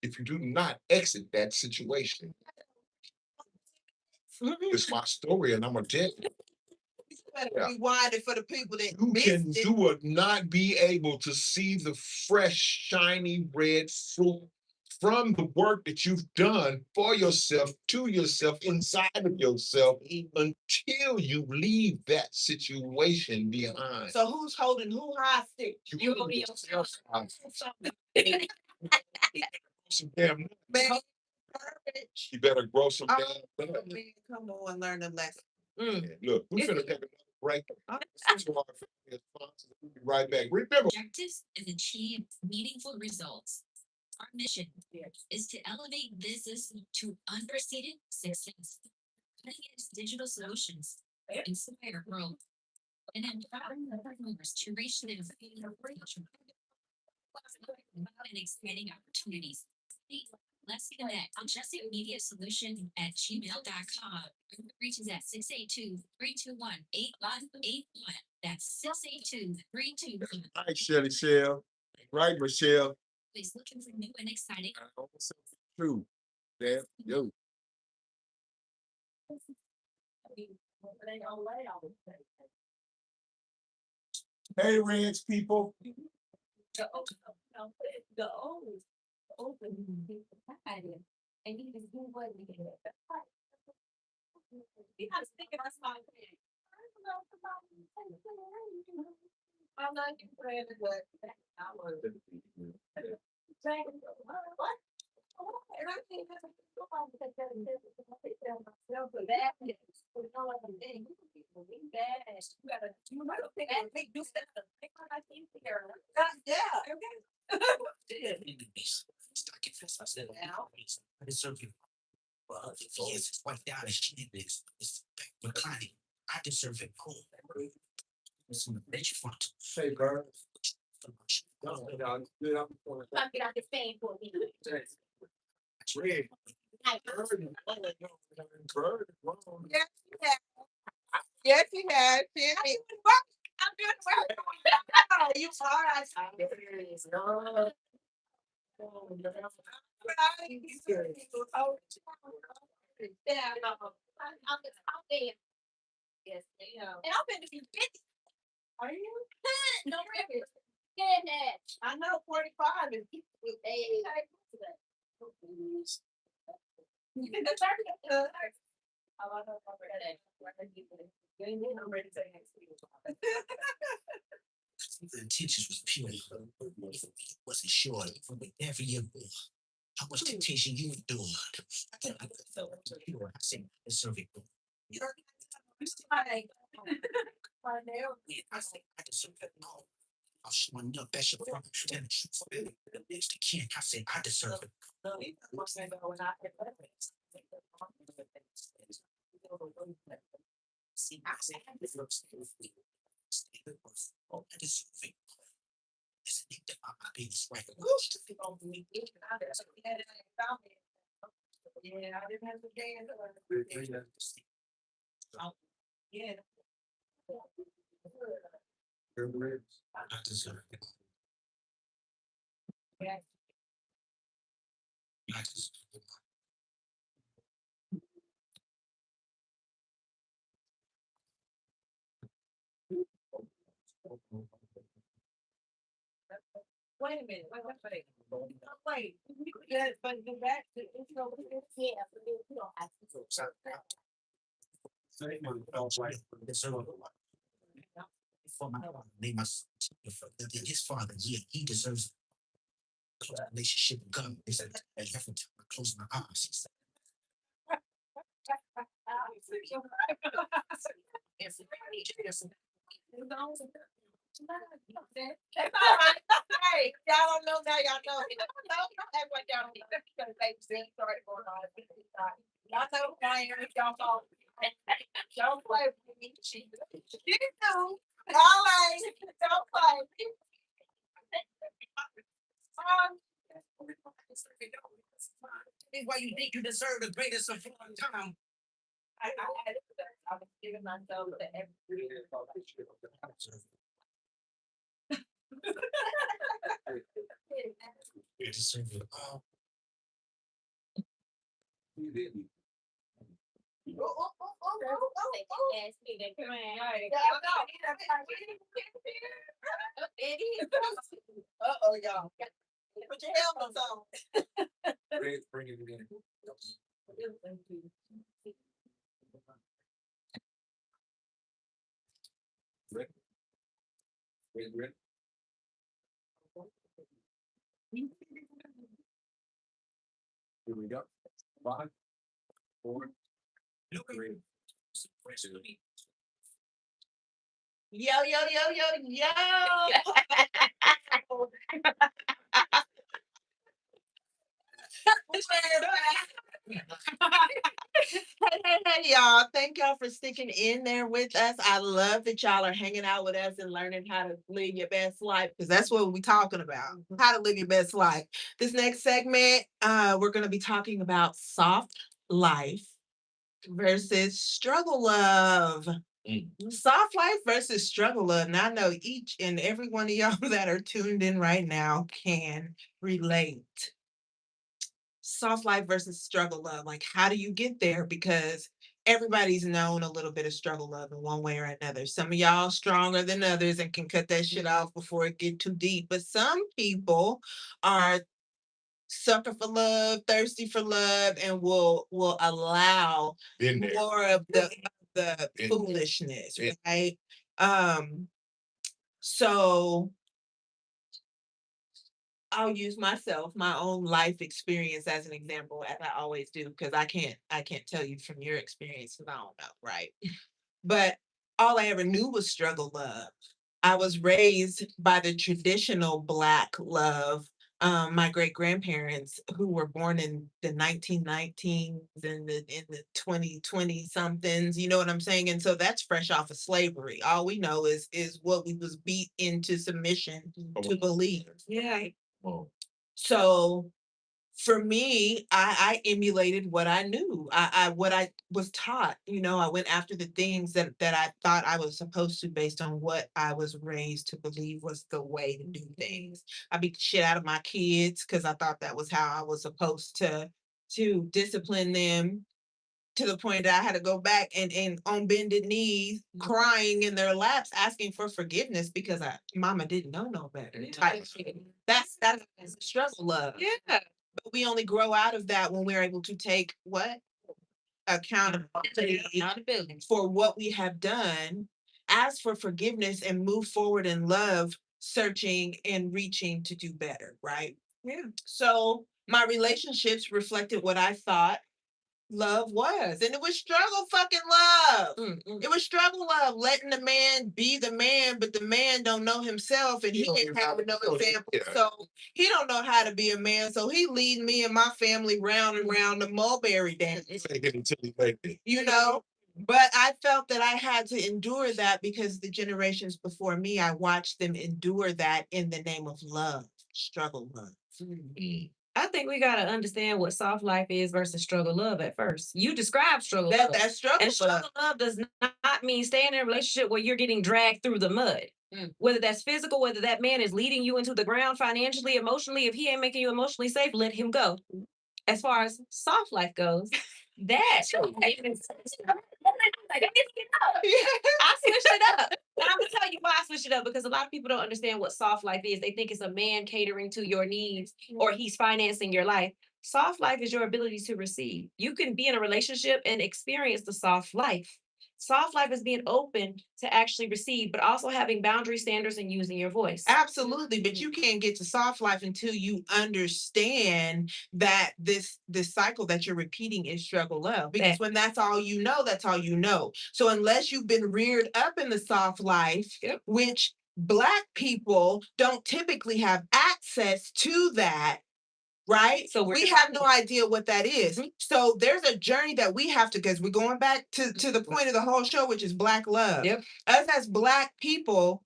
if you do not exit that situation. It's my story, and I'm a tell you. Better Yeah. rewind it for the people that You can missed it. do would not be able to see the fresh, shiny red fruit from the work that you've done for yourself, to yourself, inside of yourself, until you leave that situation behind. So who's holding who hostage? You gonna be yourself yourself. some damn Man, courage. you better grow some Oh, damn nut. man, come on, learn a lesson. Look, we finna take another break. So our family sponsors, we'll be right back. Remember, Objectives is achieve meaningful results. Our mission is to elevate business to unprecedented success. Cutting edge digital solutions inspire growth, And empowering the partners to reach their and expanding opportunities. Let's connect on justmediasolution@gmail.com. Reach us at 682-321-8181. That's 682-321. Right, Shirley Shell. Right, Michelle. Always looking for new and exciting. True. There, yo. Hey, Ranch people. The old, and you just do what we did. You gotta stick it us on. I'm not afraid of what. What? And I think that's that is, we know what I'm saying. You gotta think of big do stuff. Yeah. I deserve you. Well, yes, it's wiped out as she did this. It's reclining. I deserve it. Oh, it's in the bench front. Hey, girl. Get out the fan for me. Red. Yes, you have. I'm doing work. You are. Yeah, I'm there. Yes, yeah. And I'm gonna be 50. Are you? No records. Get that. I know 45 is. Hey. I'm ready to The intentions was pure. Wasn't sure. Whatever you do, how much temptation you endured. I felt pure. I said, I deserve it. I said, I deserve it. No. I was showing up at your front. Then the next to kin, I said, I deserve it. See, I said, I deserve it. Oh, I deserve it. It's a nigga, my baby's right. Yeah, I didn't have to dance. Yeah. I deserve it. Yeah. I deserve it. Wait a minute, wait. Wait, yes, but the back, the intro, yeah, but you don't have to. For my name, his father, yeah, he deserves a relationship with God. He said, every time I close my eyes, he said, That's all right. Hey, y'all don't know now, y'all know. Act like y'all don't know. Because they still started going on. Y'all know Diane, y'all know. Don't play with me. You do. All right, don't play. why you think you deserve the greatest of all time. I was giving myself to every. You deserve it all. You didn't. ask me that. Come on. Uh-oh, y'all. Put your helmets on. Bring it again. Ready? Ready? Here we go. 5, 4, 3. Yo. Hey, y'all. Thank y'all for sticking in there with us. I love that y'all are hanging out with us and learning how to live your best life because that's what we're talking about. How to live your best life. This next segment, we're going to be talking about soft life versus struggle love. Soft life versus struggle love. And I know each and every one of y'all that are tuned in right now can relate. Soft life versus struggle love. Like, how do you get there? Because everybody's known a little bit of struggle love in one way or another. Some of y'all stronger than others and can cut that shit off before it get too deep. But some people are sucker for love, thirsty for love, and will allow Been there. more of the Been there. foolishness, Yeah. right? So I'll use myself, my own life experience as an example, as I always do, because I can't tell you from your experience because I don't know, right? But all I ever knew was struggle love. I was raised by the traditional Black love. My great grandparents, who were born in the 1919s and in the 2020 somethings, you know what I'm saying? And so that's fresh off of slavery. All we know is what we was beat into submission to believe. Yeah. Oh, So for me, I emulated what I knew. I what I was taught. You know, I went after the things that I thought I was supposed to based on what I was raised to believe was the way to do things. I beat the shit out of my kids because I thought that was how I was supposed to discipline them to the point that I had to go back and on bended knees, crying in their laps, asking for forgiveness because mama didn't know no better. Type shit. That's struggle love. Yeah. But we only grow out of that when we're able to take what? Accountability Accountability. for what we have done, ask for forgiveness, and move forward in love, searching and reaching to do better, right? Yeah. So my relationships reflected what I thought love was. And it was struggle fucking love. It was struggle love, letting the man be the man, but the man don't know himself and he ain't having no example. Yeah. So he don't know how to be a man. So he leading me and my family round and round the mulberry dance. Fake it until he make it. You know? But I felt that I had to endure that because the generations before me, I watched them endure that in the name of love, struggle love. I think we gotta understand what soft life is versus struggle love at first. You describe struggle That love. that's struggle And love. struggle love does not mean staying in a relationship where you're getting dragged through the mud. Whether that's physical, whether that man is leading you into the ground financially, emotionally, if he ain't making you emotionally safe, let him go. As far as soft life goes, that I switched it up. And I'm gonna tell you why I switched it up because a lot of people don't understand what soft life is. They think it's a man catering to your needs or he's financing your life. Soft life is your ability to receive. You can be in a relationship and experience the soft life. Soft life is being open to actually receive, but also having boundary standards and using your voice. Absolutely, but you can't get to soft life until you understand that this cycle that you're repeating is struggle love. Because when that's all you know, that's all you know. So unless you've been reared up in the soft life, which Black people don't typically have access to that, right? So we have no idea what that is. So there's a journey that we have to, because we're going back to the point of the whole show, which is Black love. Yep. Us as Black people,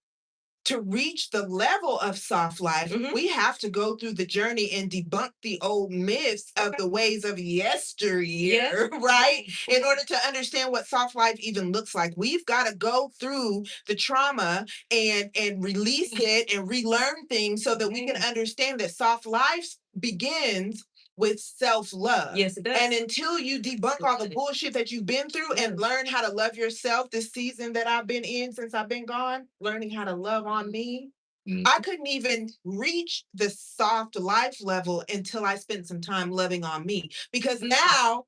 to reach the level of soft life, we have to go through the journey and debunk the old myths of the ways of yesteryear, right? In order to understand what soft life even looks like, we've got to go through the trauma and release it and relearn things so that we can understand that soft life begins with self-love. Yes, it does. And until you debunk all the bullshit that you've been through and learn how to love yourself, this season that I've been in since I've been gone, learning how to love on me, I couldn't even reach the soft life level until I spent some time loving on me. Because now,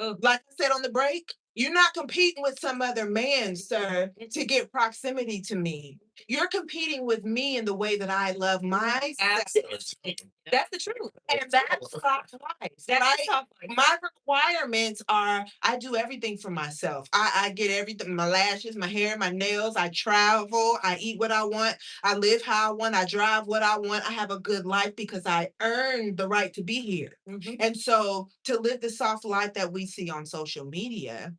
like I said on the break, you're not competing with some other man, sir, to get proximity to me. You're competing with me in the way that I love myself. Absolutely. That's the truth. And that's soft life, That's right? soft life. My requirements are I do everything for myself. I get everything, my lashes, my hair, my nails, I travel, I eat what I want, I live how I want, I drive what I want. I have a good life because I earned the right to be here. Mhm. And so to live the soft life that we see on social media,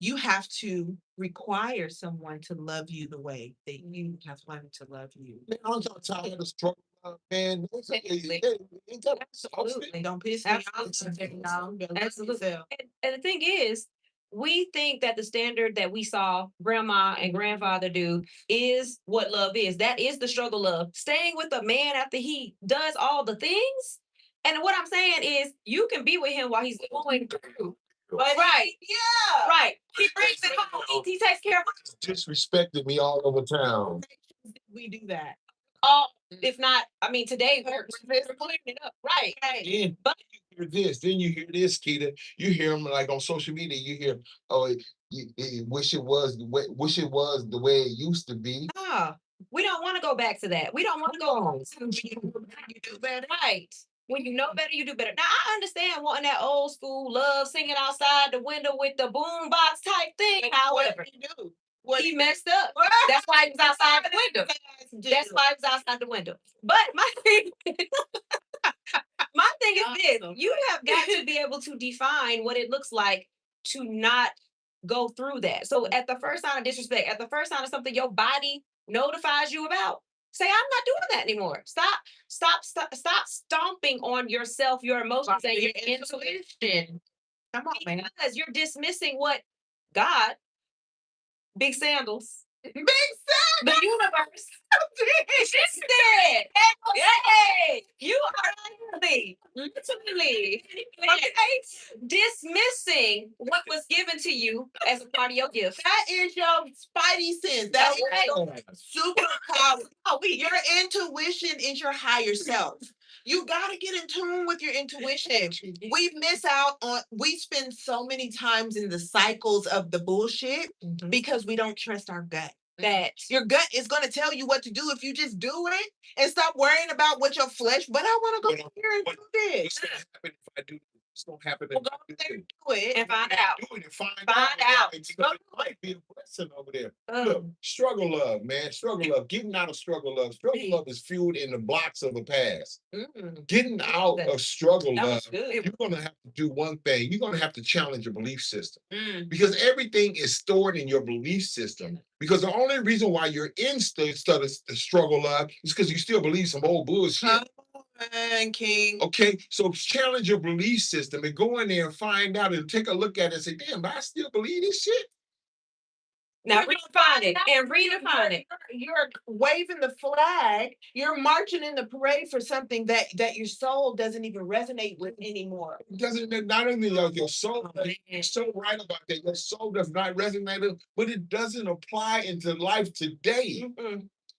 you have to require someone to love you the way that you have learned to love you. Man, I'm so tired of the struggle, man. Absolutely. Absolutely. Don't piss me off. Absolutely. No, don't love Absolutely. yourself. And the thing is, we think that the standard that we saw grandma and grandfather do is what love is. That is the struggle of staying with a man after he does all the things. And what I'm saying is, you can be with him while he's going through. Right. Yeah. Right. He brings it home. He takes care of Disrespected me all over town. We do that. all. If not, I mean, today we're clearing it up. Right. Right. Then But you hear this, then you hear this, Keita. You hear them like on social media. You hear, oh, wish it was the way it used to be. no, we don't want to go back to that. We don't want to go No. you do better. Right. When you know better, you do better. Now I understand wanting that old school love singing outside the window with the boom box type thing. However, What do you do? What he messed up. That's why he was outside the window. That's why he was outside the window. But my thing, my thing is this: Awesome. you have got to be able to define what it looks like to not go through that. So at the first sign of disrespect, at the first sign of something your body notifies you about, say, I'm not doing that anymore. Stop stomping on yourself, your emotions, and your intuition. Come on, man. Because you're dismissing what God, big sandals, Big the universe, existed. Yay! You are literally, okay, dismissing what was given to you as a part of your gift. That is your spidey sense. That is your superpower. Your intuition is your higher self. You got to get in tune with your intuition. We miss out on, we spend so many times in the cycles of the bullshit because we don't trust our gut. That Your gut is going to tell you what to do if you just do it and stop worrying about what your flesh, but I want to go here and do this. What's gonna happen if I do this? What's gonna happen Well, if go I do there this? and do it. and find out. Do it and find Find out. Because it might be a blessing over there. Um, Look, struggle love, man. Struggle love. Getting out of struggle love. Struggle love is fueled in the blocks of the past. Getting out of struggle that love, was good. you're gonna have to do one thing. You're gonna have to challenge your belief system. Mm. Because everything is stored in your belief system. Because the only reason why you're in struggle love is because you still believe some old bullshit. Come on, King. Okay, so challenge your belief system and go in there and find out and take a look at it and say, damn, but I still believe this shit. Now redefine it and redefine it. You're waving the flag. You're marching in the parade for something that your soul doesn't even resonate with anymore. It doesn't not only your soul, you're so right about that. Your soul does not resonate, but it doesn't apply into life today.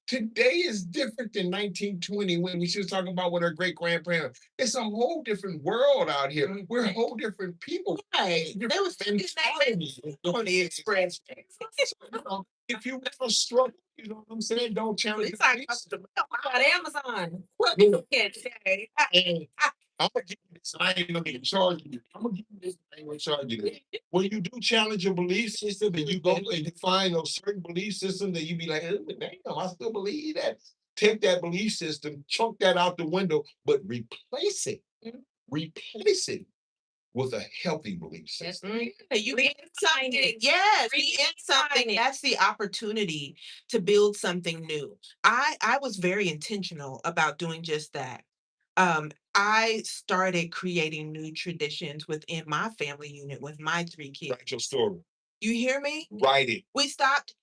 Today is different than 1920 when she was talking about with her great grandparents. It's a whole different world out here. We're a whole different people. Right. There was on the express. If you want to struggle, you know what I'm saying? Don't challenge It's like your up beliefs. About Amazon. Look, Can't say. and I'm gonna give you this. I ain't gonna charge you. I'm gonna give you this. I ain't gonna charge you this. When you do challenge your belief system and you go and define those certain belief systems that you be like, oh, damn, I still believe that. Take that belief system, chunk that out the window, but replace it. Replace it with a healthy belief system. You in something. Yes, be in something. That's the opportunity to build something new. I was very intentional about doing just that. I started creating new traditions within my family unit with my 3 kids. Write your story. You hear me? Write it. We stopped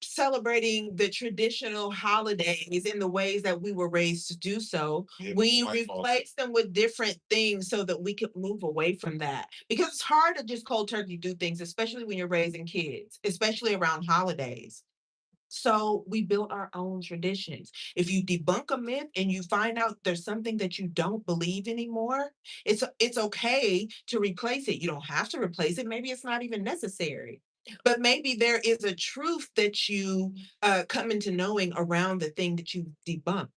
celebrating the traditional holidays in the ways that we were raised to do so. Yeah, We my fault. replaced them with different things so that we could move away from that. Because it's hard to just cold turkey do things, especially when you're raising kids, especially around holidays. So we built our own traditions. If you debunk a myth and you find out there's something that you don't believe anymore, it's okay to replace it. You don't have to replace it. Maybe it's not even necessary. But maybe there is a truth that you come into knowing around the thing that you debunked.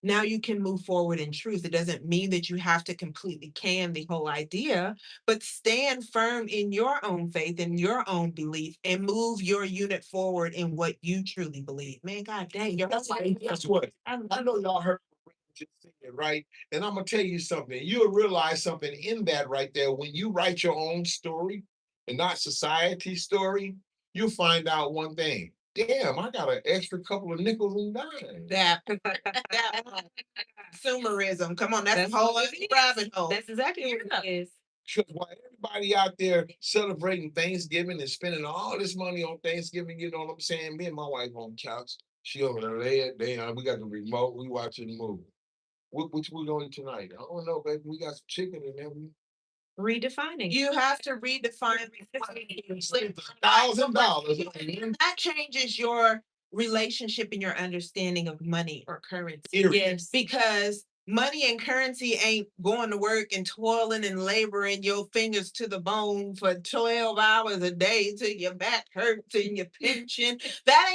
Now you can move forward in truth. It doesn't mean that you have to completely can the whole idea, but stand firm in your own faith and your own belief and move your unit forward in what you truly believe. Man, God dang, you're Guess what? I know y'all heard what Ray just said, right? And I'm gonna tell you something. You'll realize something in that right there. When you write your own story and not society's story, you'll find out one thing. Damn, I got an extra couple of nickels and dimes. that part. Consumerism. Come on, that's That's a whole what other it is. rabbit hole. That's exactly what it is. Because while everybody out there celebrating Thanksgiving and spending all this money on Thanksgiving, you know what I'm saying? Me and my wife on the couch. She over there laying down. We got the remote. We watching the movie. Which we going tonight? I don't know, baby. We got some chicken in there. Redefining. You have to redefine $1,000. that changes your relationship and your understanding of money or currency. Yes. Because money and currency ain't going to work and toiling and laboring your fingers to the bone for 12 hours a day till your back hurts and your pension. That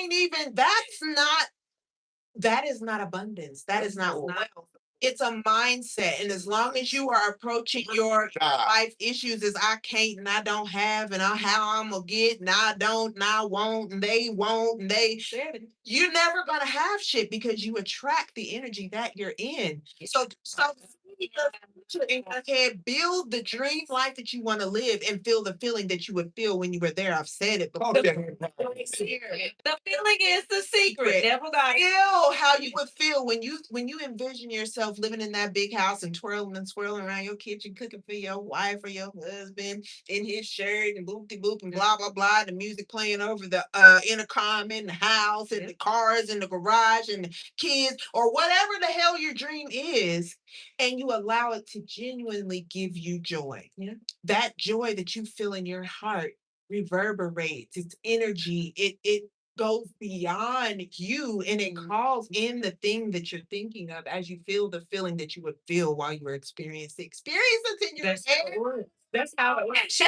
is not abundance. That is not wealth. It's a mindset. And as long as you are approaching your life issues as I can't and I don't have and how I'm gonna get and I don't and I won't and they won't and you're never gonna have shit because you attract the energy that you're in. So in your head, build the dream life that you want to live and feel the feeling that you would feel when you were there. I've said it before. The feeling is the secret. Never got it. Feel how you would feel when you envision yourself living in that big house and twirling and swirling around your kitchen, cooking for your wife or your husband in his shirt and boop and blah blah blah. The music playing over the intercom in the house and the cars in the garage and the kids or whatever the hell your dream is, and you allow it to genuinely give you joy. Yeah. That joy that you feel in your heart reverberates. It's energy. It goes beyond you and it calls in the thing that you're thinking of as you feel the feeling that you would feel while you were experiencing experiences in your head. That's how it works.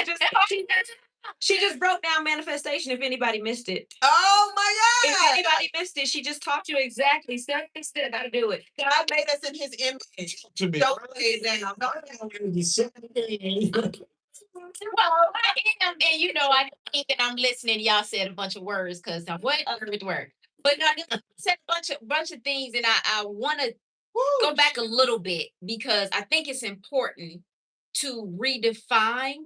She just broke down manifestation if anybody missed it. Oh my If God. anybody missed it, she just taught you exactly step by step how to do it. God made us in his image. To me. Don't lay it down. Well, I am, and I think that I'm listening. Y'all said a bunch of words because what other word? But no, I said a bunch of things, and I want to go back a little bit because I think it's important to redefine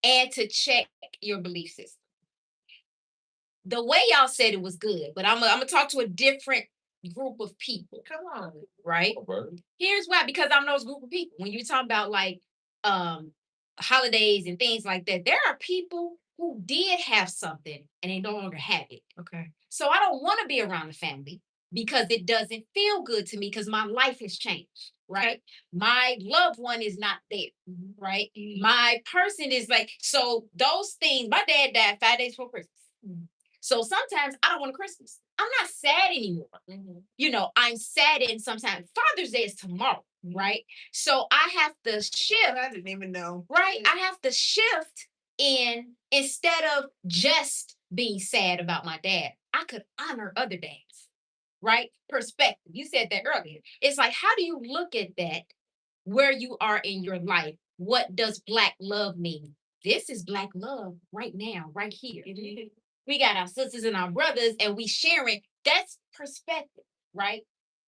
and to check your belief system. The way y'all said it was good, but I'm gonna talk to a different group of people. Come on. Right? Here's why, because I'm those group of people. When you talk about like holidays and things like that, there are people who did have something and they no longer have it. Okay. So I don't want to be around the family because it doesn't feel good to me because my life has changed. Right. My loved one is not there. Right. My person is like, so those things, my dad died 5 days before Christmas. So sometimes I don't want a Christmas. I'm not sad anymore. I'm sad and sometimes Father's Day is tomorrow. Right. So I have to shift. I didn't even know. Right. I have to shift in instead of just being sad about my dad, I could honor other dads. Right? Perspective. You said that earlier. It's like, how do you look at that where you are in your life? What does Black love mean? This is Black love right now, right here. We got our sisters and our brothers and we sharing. That's perspective, right?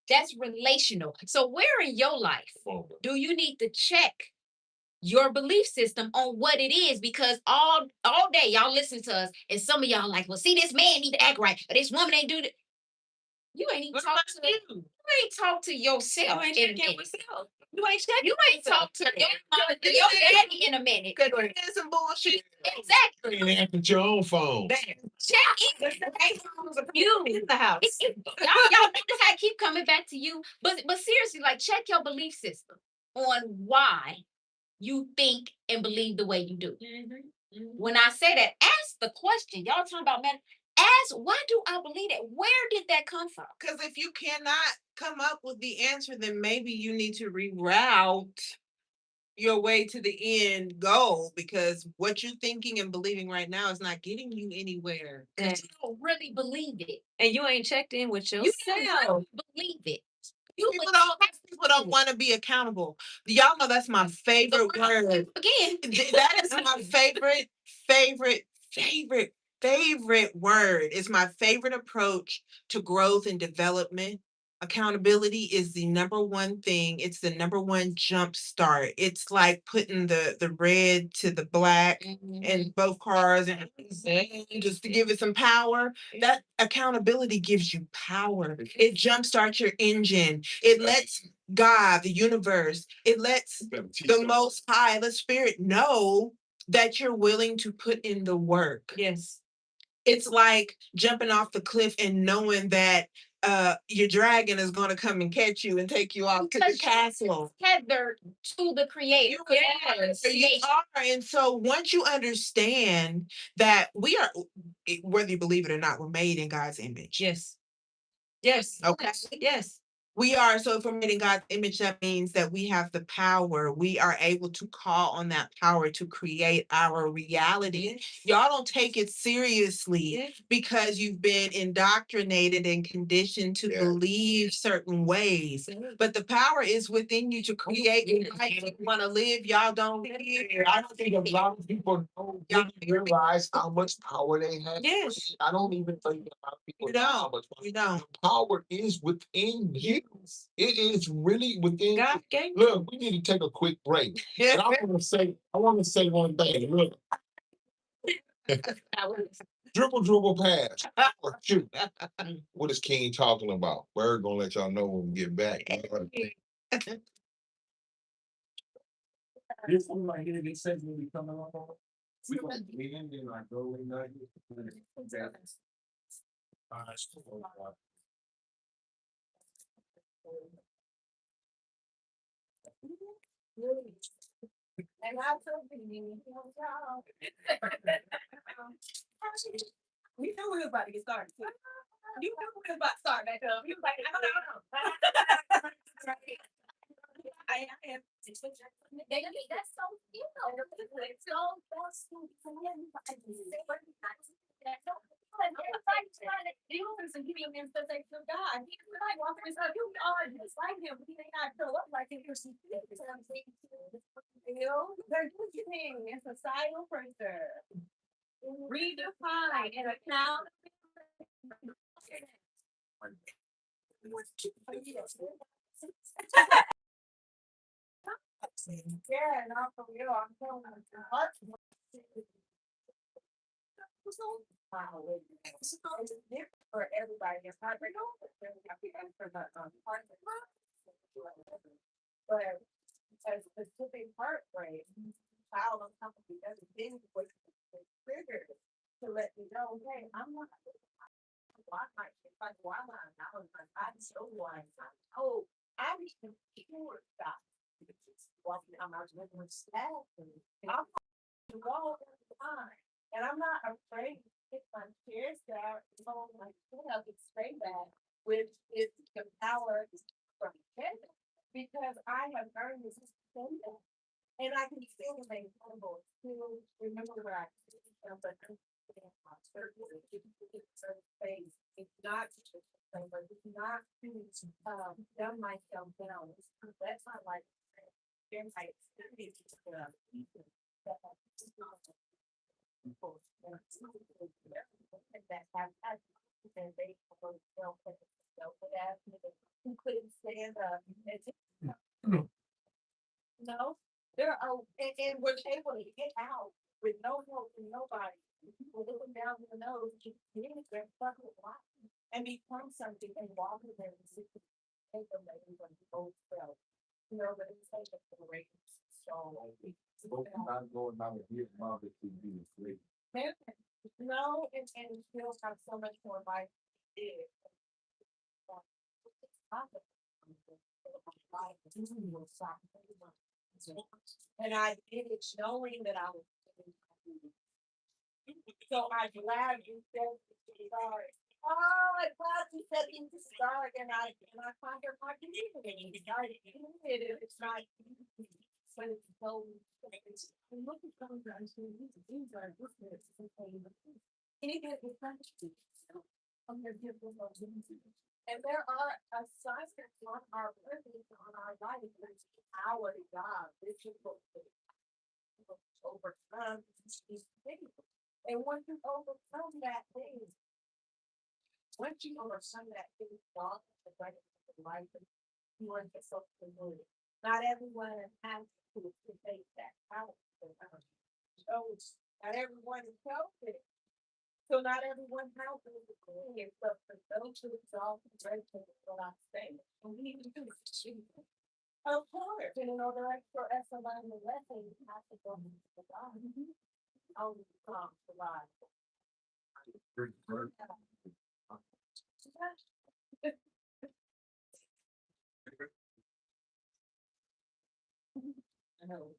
That's relational. So where in your life do you need to check your belief system on what it is? Because all day y'all listen to us and some of y'all like, well, see, this man need to act right, or this woman ain't do that. You ain't even talk to you. You ain't talk to yourself. You ain't checking yourself. You ain't talk to your daddy in a minute. Good. Some bullshit. Exactly. You ain't answered your own phone. Check in. You in the house. Y'all notice how I keep coming back to you. But seriously, like check your belief system on why you think and believe the way you do. When I say that, ask the question. Y'all talking about man. Ask, why do I believe that? Where did that come from? Because if you cannot come up with the answer, then maybe you need to reroute your way to the end goal, because what you're thinking and believing right now is not getting you anywhere. And, You don't really believe it. and you ain't checked in with You yourself. don't really believe it. You People don't want to be accountable. Y'all know that's my favorite word. again. That is my favorite word. It's my favorite approach to growth and development. Accountability is the number one thing. It's the number one jump start. It's like putting the red to the black in both cars and just to give it some power. That accountability gives you power. It jumpstarts your engine. It lets God, the universe, it lets the most high, the spirit know that you're willing to put in the work. Yes. It's like jumping off the cliff and knowing that your dragon is going to come and catch you and take you off to the Because castle. Tethered to the creator. Yes, you are. And so once you understand that we are, whether you believe it or not, we're made in God's image. Yes. Yes. Okay. Yes. We are. So if we're made in God's image, that means that we have the power. We are able to call on that power to create our reality. Y'all don't take it seriously because you've been indoctrinated and conditioned to believe certain ways. But the power is within you to create the life you want to live. Y'all don't live. I don't think a lot of people don't really realize how much power they have. Yes. I don't even think a lot of people You know how don't. much You don't. power is within you. It is really within you. God gave you. Look, we need to take a quick break. And I want to say one thing. Look, dribble pass. Or shoot. What is King talking about? Bird gonna let y'all know when we get back. This one right here, they said when we coming on. We gonna be in there like go in there. And I told you, we knew we were about to get started. You knew we were about to start back up. You was like, no. I am. That's so, you know, it's so everybody's trying to do this and give him manifestation of God. He's like walking his up. You are just like him, but he may not show up like him. You know, there's what you mean. It's a silent prayer. Redefine and account. Yeah, and also, you know, I'm telling you, the heart. It's different for everybody. It's not for the but as a specific heartbreak, child on top of the other thing was triggered to let me know, hey, I'm not. Why might like why am I'm so blind. Oh, I'm sure that walking out my living with staff and I'm to go all the time. And I'm not afraid to get my chairs down, hold my chin up and straight back, which is the power from heaven. Because I have earned this thing. And I can still remain humble, still remember where I came from, but my certain space. It's not but it's not dumb myself down. That's not like my experience that have had and they who couldn't stand up. No, there are, and we're able to get out with no help from nobody. People looking down the nose, just getting their fucking life and become something and walk in there and see the old self. You know, but it's such a great soul. Not going down the here, mom, that you do is great. No, and still have so much more life to live. And I did it knowing that I was. So I'm glad you said sorry. Oh, I'm glad you said into start and I find your part to do it. It's not. when it's so. And look at those guys who these are business and paying the fees. Anything is country. On their different locations. And there are assignments on our living, on our life, it's our job, this is what we overcome these things. And once you overcome that thing, once you overcome that thing, walk the right of life, you want to self promote. Not everyone has to take that out. So not everyone is healthy. So not everyone has to be it, but for those who resolve to break it, what I'm saying, and we need to do it. Of course, and in order for us to learn the lesson, you have to go to the God. Only come to life. I know.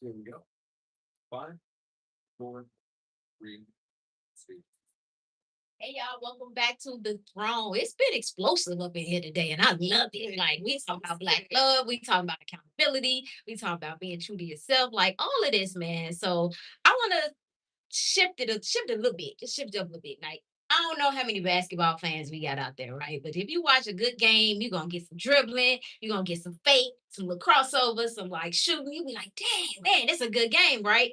Here we go. 5, 4, 3, 2. Hey y'all, welcome back to the throne. It's been explosive up in here today, and I love it. Like we talk about black love, we talk about accountability, we talk about being true to yourself, like all of this, man. So I want to shift it a little bit, just shift it up a little bit. Like I don't know how many basketball fans we got out there, right? But if you watch a good game, you're gonna get some dribbling, you're gonna get some fake, some little crossovers, some like shooting. You be like, dang, man, it's a good game, right?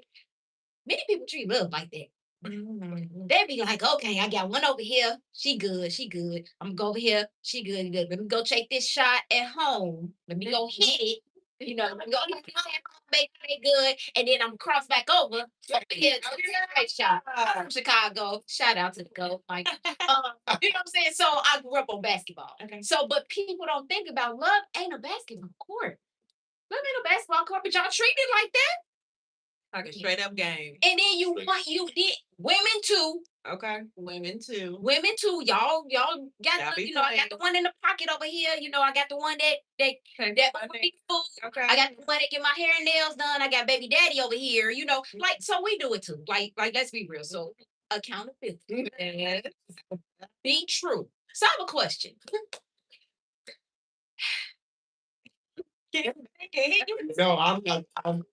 Many people treat love like that. They be like, okay, I got one over here. She good. She good. I'm gonna go over here. She good. Good. Let me go take this shot at home. Let me go hit it. You know, let me go hit it at home, make it good. And then I'm cross back over here to the right shot. I'm from Chicago. Shout out to the GOAT, Mike. You know what I'm saying? So I grew up on basketball. Okay. So, but people don't think about love ain't a basketball court. Love ain't a basketball court, but y'all treat it like that. Like a straight up game. And then you did women too. Okay. Women too. Women too. Y'all Y'all got be I got playing. the one in the pocket over here. I got the one that Money. food. Okay. I got the one that get my hair and nails done. I got baby daddy over here. Like so we do it too. Like let's be real. So accountability. Yes. Be true. So I have a question. Can you No, I'm not, I'm.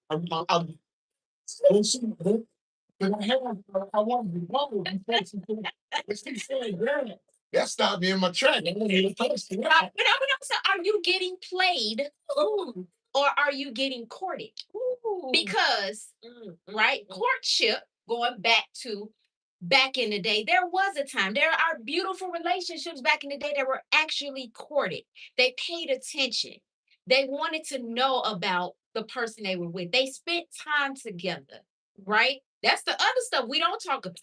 I want to be bold. That stopped me in my track. I didn't even post it. So are you getting played or are you getting courted? Because right, courtship, going back in the day, there was a time. There are beautiful relationships back in the day that were actually courted. They paid attention. They wanted to know about the person they were with. They spent time together, right? That's the other stuff we don't talk about.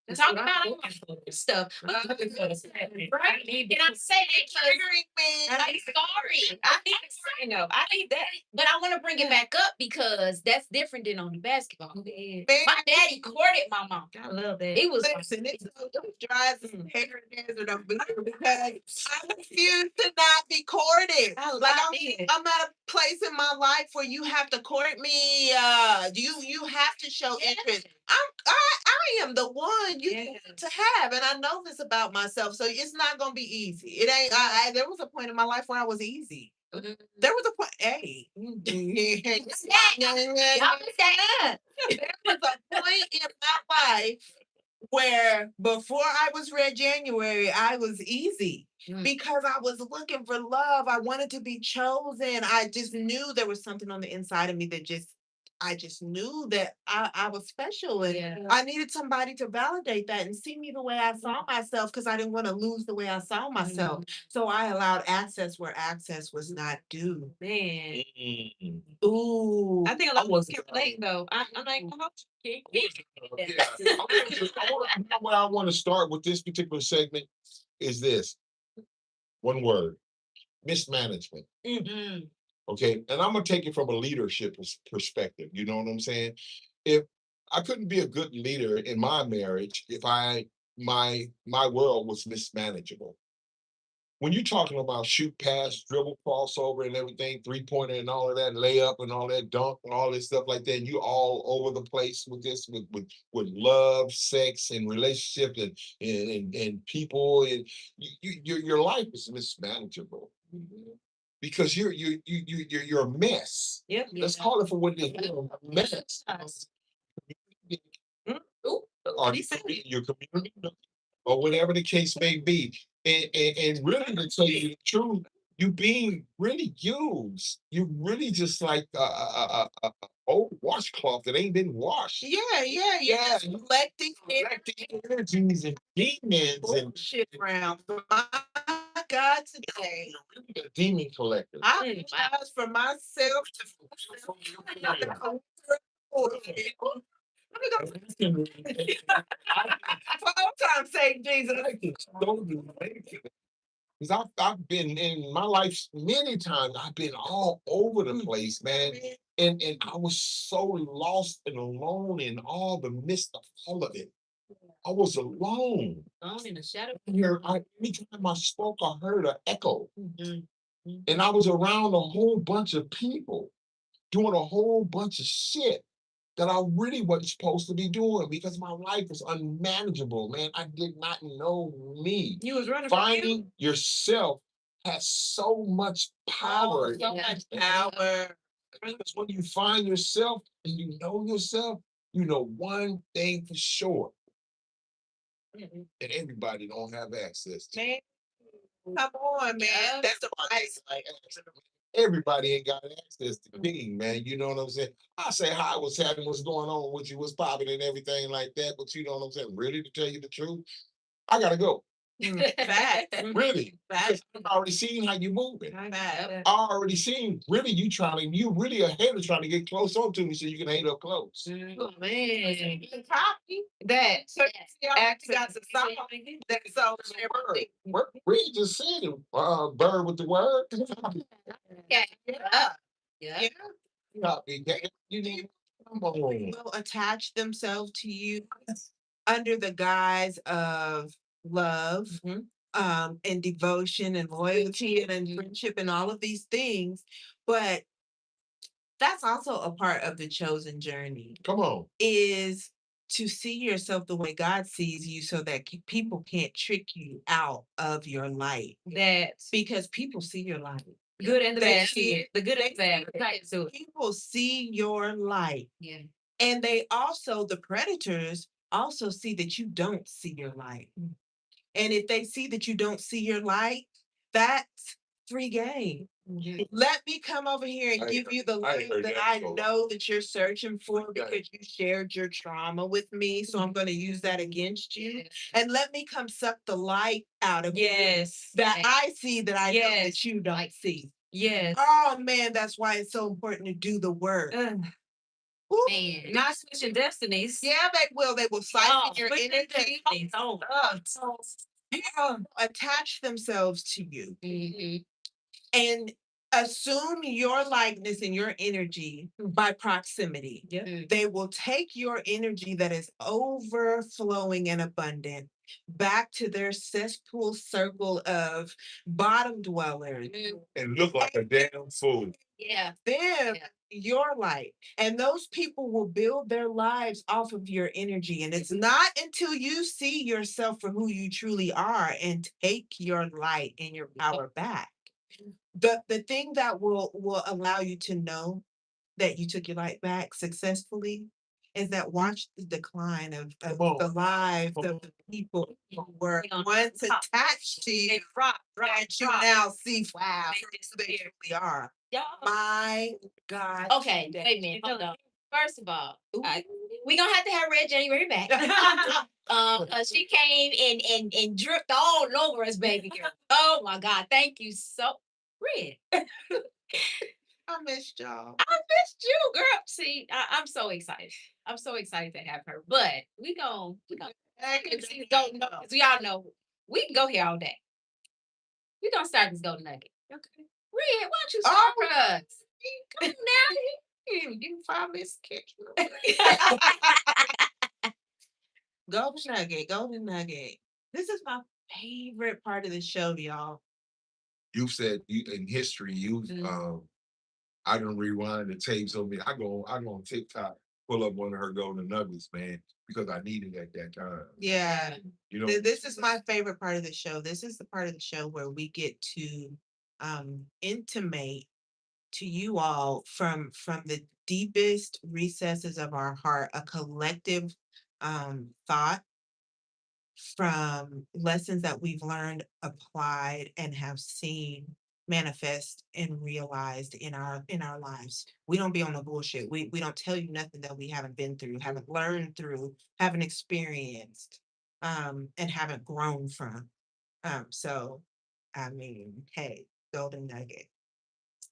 We talk about all that stuff. But right? And I say that because I'm sorry. I need that. But I want to bring it back up because that's different than on the basketball. My daddy courted my mom. I love that. It was Listen, it drives hair and desert of blue because I refuse to not be courted. I'm at a place in my life where you have to court me. You have to show interest. I am the one you need to have, and I know this about myself, so it's not gonna be easy. It ain't. There was a point in my life where I was easy. There was a point. Hey, there was a point in my life where before I was Red January, I was easy because I was looking for love. I wanted to be chosen. I just knew there was something on the inside of me that I just knew that I was special and I needed somebody to validate that and see me the way I saw myself because I didn't want to lose the way I saw myself. So I allowed access where access was not due. Man, Ooh. I think a lot of us can relate though. I'm like, Where I want to start with this particular segment is this. One word, mismanagement. Okay, and I'm gonna take it from a leadership perspective. You know what I'm saying? If I couldn't be a good leader in my marriage if my world was mismanageable. When you're talking about shoot pass, dribble, crossover, and everything, 3-pointer and all of that, layup and all that, dunk and all this stuff like that, and you all over the place with this, with love, sex, and relationships, and people, and your life is mismanageable. because you're a mess. Yep. Let's call it for what it is. You're a mess. Ooh, Or your community, or whatever the case may be. And really to tell you the truth, you being really used. You really just like old washcloth that ain't been washed. Yeah, you're Yeah, just collecting Collecting energies and demons and bullshit around. My God, today, you're really a demon collector. I Mm, apologize for myself. For all time's sake, Jesus. Because I've been in my life many times, I've been all over the place, man. And I was so lost and alone in all the midst of all of it. I was alone. Alone in the shadow. Anytime I spoke, I heard an echo. Mhm. And I was around a whole bunch of people doing a whole bunch of shit that I really wasn't supposed to be doing because my life was unmanageable, man. I did not know me. You was running from you. Finding yourself has so much power. So much power. Because when you find yourself and you know yourself, you know one thing for sure. Mhm. And everybody don't have access to. Man, come on, man. That's the price. Like, everybody ain't got access to me, man. You know what I'm saying? I say hi, what's happening, what's going on with you, what's popping and everything like that. But you know what I'm saying? Really, to tell you the truth, I gotta go. Fact. Really. Fact. Because I've already seen how you moving. Fact. I already seen really you really ahead of trying to get close on to me so you can hang up close. Oh, man. Copy that. So, Yes. actually got the song that so We just said it, bird with the word. Yeah. Yeah. yeah, Copy that. You need come on. will attach themselves to you under the guise of love, and devotion and loyalty and friendship and all of these things. But that's also a part of the chosen journey Come on. is to see yourself the way God sees you so that people can't trick you out of your light. That's Because people see your light. good and the They bad. see it. The good and the bad. They Right, so People see your light. Yeah. And they also, the predators also see that you don't see your light. And if they see that you don't see your light, that's free game. Let me come over here and I give you the I light heard that that I before. know that you're searching for Free game. because you shared your trauma with me. So I'm going to use that against you. And let me come suck the light out of you yes. that I see that I know Yes. that you don't see. Yes. Oh man, that's why it's so important to do the work. Ooh, Man. Not switching destinies. yeah, they will. They will siphon Oh, your switching energy. destinies. Oh, Attach themselves to you Mhm. and assume your likeness and your energy by proximity. Yeah. They will take your energy that is overflowing and abundant back to their cesspool circle of bottom dwellers. And look like a damn fool. Yeah. Them Yeah. your light. And those people will build their lives off of your energy. And it's not until you see yourself for who you truly are and take your light and your power back. The thing that will allow you to know that you took your light back successfully is that watch the decline of Come on. the lives Come of the people who were on. once attached to you they drop, that you drop. now see wow They who they disappear. truly are. Y'all. My God. Okay, today. wait a minute. Hold on. First of all, Ooh. we gonna have to have Red January back. She came and dripped all over us, baby girl. Oh my God, thank you so Red. I missed y'all. I missed you, girl. See, I'm so excited. I'm so excited to have her. But we gonna we all know we can go here all day. We gonna start this golden nugget. Okay. Red, why don't you start for us? Come now. You can find Miss Kitchen. Golden Nugget, Golden Nugget. This is my favorite part of the show, y'all. You said you in history, I can rewind the tapes on me. I go on TikTok, pull up one of her golden nuggets, man, because I needed it at that time. Yeah. You know, This is my favorite part of the show. This is the part of the show where we get to intimate to you all from the deepest recesses of our heart, a collective thought from lessons that we've learned, applied, and have seen manifest and realized in our lives. We don't be on the bullshit. We don't tell you nothing that we haven't been through, haven't learned through, haven't experienced, and haven't grown from. So I mean, hey, golden nugget.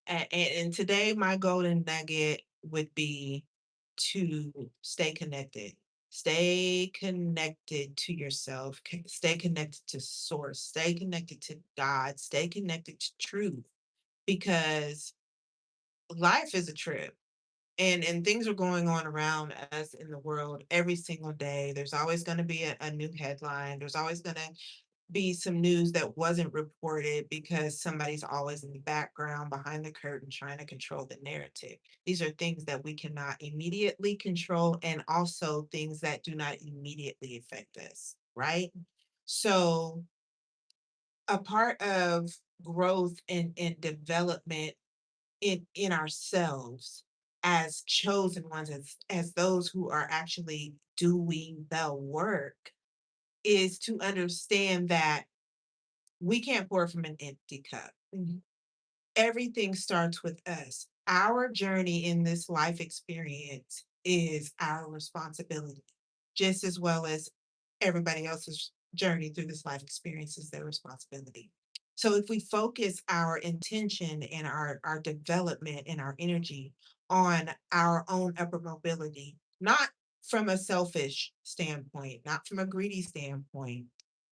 And today my golden nugget would be to stay connected. Stay connected to yourself. Stay connected to source. Stay connected to God. Stay connected to truth. Because life is a trip. And things are going on around us in the world every single day. There's always going to be a new headline. There's always going to be some news that wasn't reported because somebody's always in the background behind the curtain trying to control the narrative. These are things that we cannot immediately control, and also things that do not immediately affect us, right? So a part of growth and development in ourselves as chosen ones, as those who are actually doing the work, is to understand that we can't pour from an empty cup. Everything starts with us. Our journey in this life experience is our responsibility, just as well as everybody else's journey through this life experience is their responsibility. So if we focus our intention and our development and our energy on our own upper mobility, not from a selfish standpoint, not from a greedy standpoint,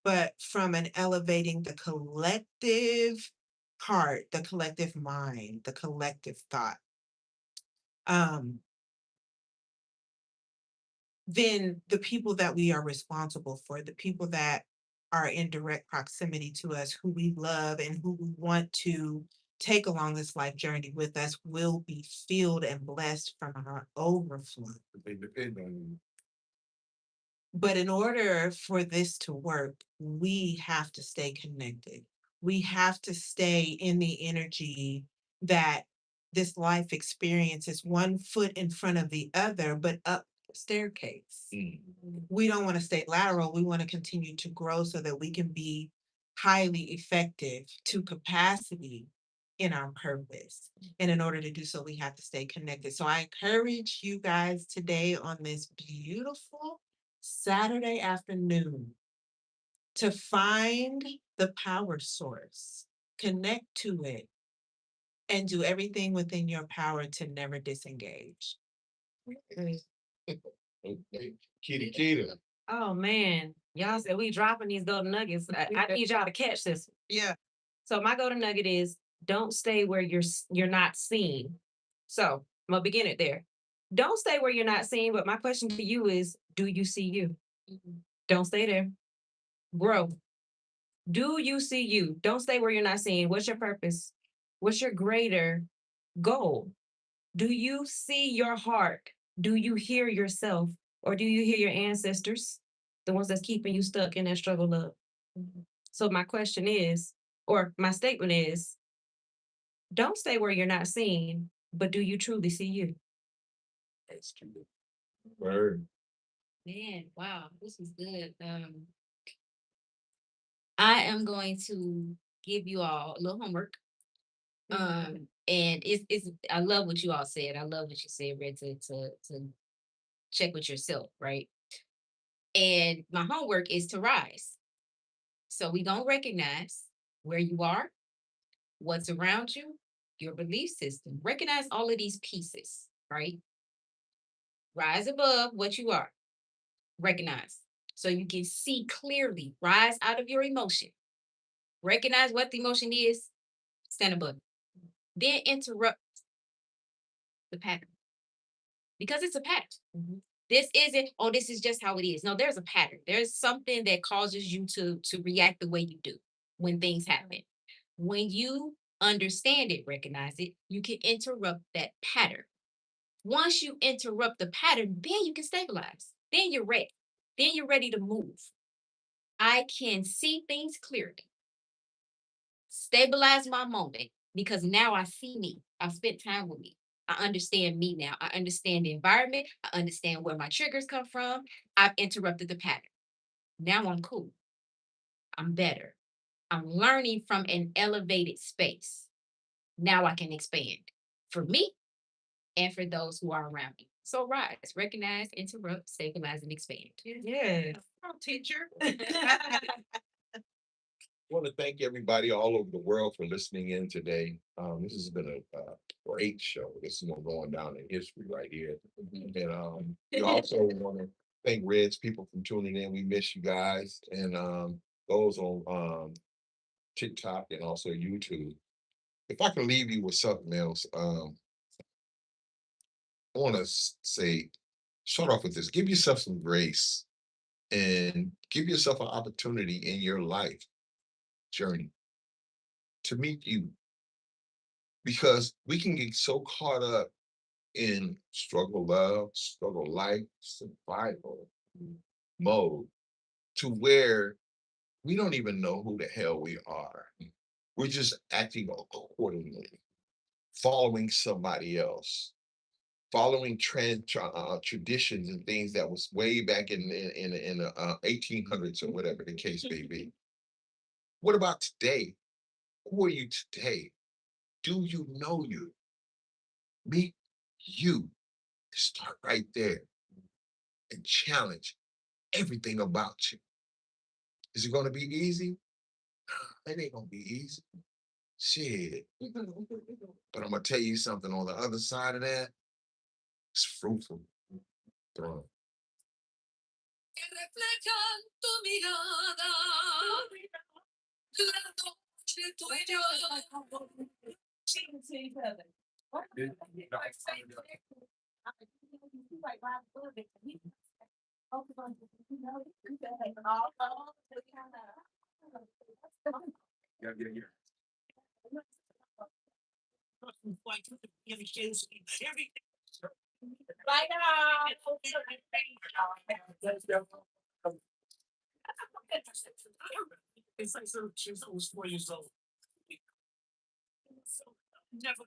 but from an elevating the collective heart, the collective mind, the collective thought, um, then the people that we are responsible for, the people that are in direct proximity to us, who we love and who we want to take along this life journey with us, will be filled and blessed from our overflow. They depend on you. But in order for this to work, we have to stay connected. We have to stay in the energy that this life experience is one foot in front of the other, but up the staircase. We don't want to stay lateral. We want to continue to grow so that we can be highly effective to capacity in our purpose. And in order to do so, we have to stay connected. So I encourage you guys today on this beautiful Saturday afternoon to find the power source, connect to it, and do everything within your power to never disengage. Okay. Kitty Kita. Oh, man. Y'all said we dropping these golden nuggets. I need y'all to catch this. Yeah. So my golden nugget is don't stay where you're not seen. So I'm gonna begin it there. Don't stay where you're not seen. But my question to you is, do you see you? Don't stay there. Grow. Do you see you? Don't stay where you're not seen. What's your purpose? What's your greater goal? Do you see your heart? Do you hear yourself? Or do you hear your ancestors? The ones that's keeping you stuck in that struggle of. So my question is, or my statement is, don't stay where you're not seen, but do you truly see you? That's true. Word. Man, wow, this is good. I am going to give you all a little homework. And it's I love what you all said. I love what you said, Red, to check with yourself, right? And my homework is to rise. So we don't recognize where you are, what's around you, your belief system. Recognize all of these pieces, right? Rise above what you are. Recognize. So you can see clearly. Rise out of your emotion. Recognize what the emotion is. Stand above. Then interrupt the pattern. Because it's a pattern. This isn't, oh, this is just how it is. No, there's a pattern. There's something that causes you to react the way you do when things happen. When you understand it, recognize it, you can interrupt that pattern. Once you interrupt the pattern, then you can stabilize. Then you're ready. Then you're ready to move. I can see things clearly. stabilize my moment because now I see me. I've spent time with me. I understand me now. I understand the environment. I understand where my triggers come from. I've interrupted the pattern. Now I'm cool. I'm better. I'm learning from an elevated space. Now I can expand for me and for those who are around me. So rise, recognize, interrupt, stabilize, and expand. Yeah. Teacher. Want to thank everybody all over the world for listening in today. This has been a great show. This is one going down in history right here. And we also want to thank Reds people for tuning in. We miss you guys. And those on TikTok and also YouTube. If I can leave you with something else, I want to say, start off with this. Give yourself some grace and give yourself an opportunity in your life journey to meet you, because we can get so caught up in struggle love, struggle life, survival mode to where we don't even know who the hell we are. We're just acting accordingly, following somebody else, following traditions and things that was way back in the 1800s or whatever the case may be. What about today? Who are you today? Do you know you? Meet you. Start right there and challenge everything about you. Is it going to be easy? It ain't going to be easy. Shit. But I'm going to tell you something on the other side of that. It's fruitful. Bro. Que reflejan tu mirada. La noche tú y yo. Like everything. Bye now. It's like so she was 4 years old. So never